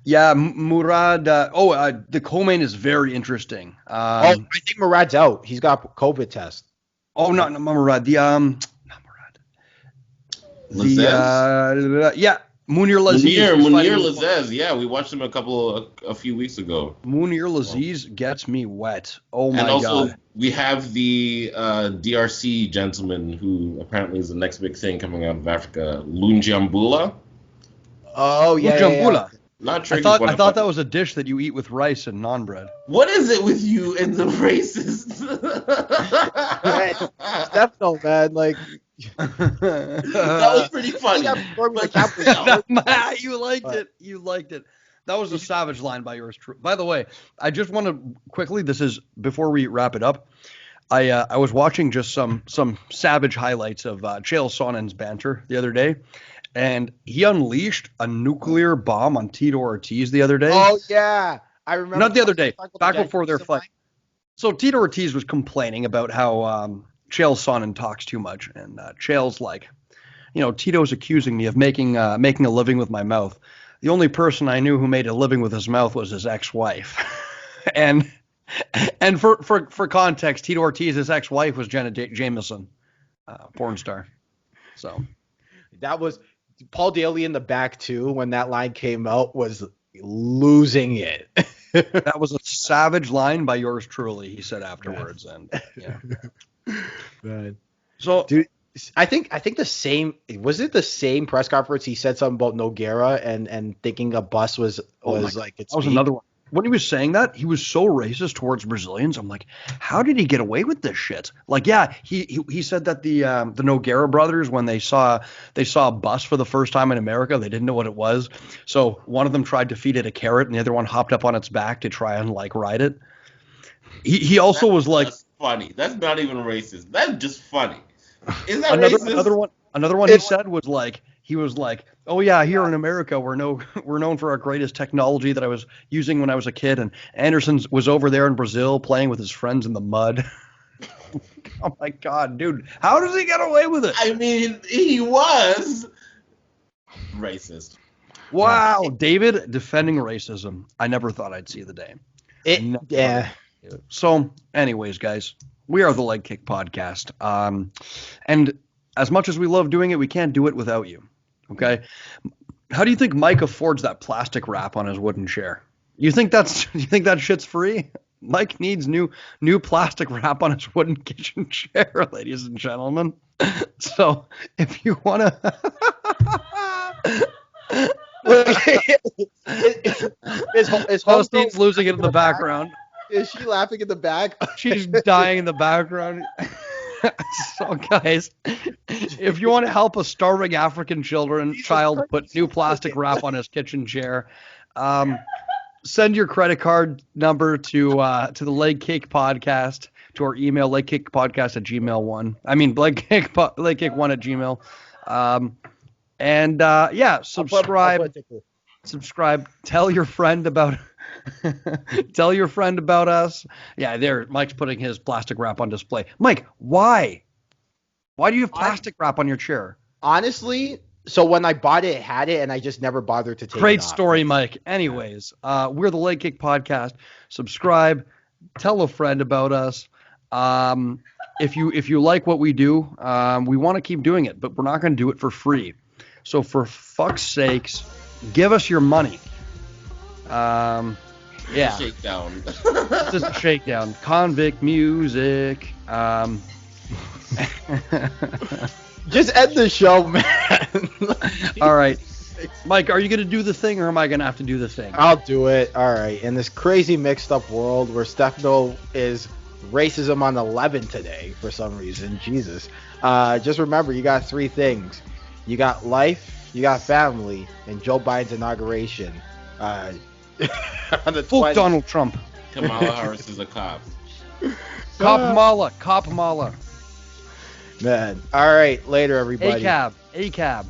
Yeah, Murad. The co-main is very interesting. I think Murad's out. He's got COVID test. Oh, not Murad. Not Murad. Yeah. Munir Laziz. Yeah, we watched him a few weeks ago. Munir Laziz gets me wet. Oh my god. And also we have the DRC gentleman who apparently is the next big thing coming out of Africa, Lunjambula. Oh yeah. Lunjambula. Not sure. I thought that was a dish that you eat with rice and naan bread. What is it with you and the racists? Stefano, man, like That was pretty funny. You liked it. You liked it. That was a savage line by yours truly. By the way, I just want to quickly. This is before we wrap it up. I was watching just some savage highlights of Chael Sonnen's banter the other day, and he unleashed a nuclear bomb on Tito Ortiz the other day. Oh yeah, I remember. Not the other day, back before their fight. So Tito Ortiz was complaining about how Chael Sonnen talks too much, and Chael's like, Tito's accusing me of making a living with my mouth. The only person I knew who made a living with his mouth was his ex-wife, and for context, Tito Ortiz's ex-wife was Jenna Jameson, porn star. So that was Paul Daly in the back too. When that line came out, was losing it. That was a savage line by yours truly, he said afterwards, and yeah. Man. So, dude, I think the same. Was it the same press conference? He said something about Nogueira and thinking a bus was like it's. That was another one. When he was saying that, he was so racist towards Brazilians. I'm like, how did he get away with this shit? Like, yeah, he said that the Nogueira brothers, when they saw a bus for the first time in America, they didn't know what it was. So one of them tried to feed it a carrot, and the other one hopped up on its back to try and like ride it. He also was like, that's funny. That's not even racist. That's just funny. Is that racist? Another one he said was like. He was like, "Oh yeah, here in America, we're known for our greatest technology that I was using when I was a kid." And Anderson was over there in Brazil playing with his friends in the mud. Oh my God, dude, how does he get away with it? I mean, he was racist. Wow, David defending racism. I never thought I'd see the day. Yeah. So, anyways, guys, we are the Leg Kick Podcast, and as much as we love doing it, we can't do it without you. Okay, how do you think Mike affords that plastic wrap on his wooden chair? You think that shit's free? Mike needs new plastic wrap on his wooden kitchen chair, ladies and gentlemen. So if you want to, is Holstein's losing it in the background. Is she laughing in the back? She's dying in the background. So guys, if you want to help a starving African child put new plastic wrap on his kitchen chair, send your credit card number to the Leg Cake Podcast, to our email, legkickpodcast@gmail1. I mean, legkick1@gmail. Yeah, subscribe. Tell your friend about us. Yeah, there. Mike's putting his plastic wrap on display. Mike, why? Why do you have plastic wrap on your chair? Honestly, so when I bought it, it had it, and I just never bothered to take it off. Great story, Mike. Anyways, we're the Leg Kick Podcast. Subscribe. Tell a friend about us. If you like what we do, we want to keep doing it, but we're not going to do it for free. So for fuck's sakes, give us your money. Yeah. Shakedown. This is a shakedown. Convict music. Just end the show, man. All right. Mike, are you going to do the thing, or am I going to have to do the thing? I'll do it. All right. In this crazy mixed up world where Stefano is racism on 11 today for some reason, Jesus. Just remember, you got three things. You got life, you got family, and Joe Biden's inauguration. On the Fuck Donald Trump. Kamala Harris is a cop. Cop Mala. Man. All right. Later, everybody. ACAB.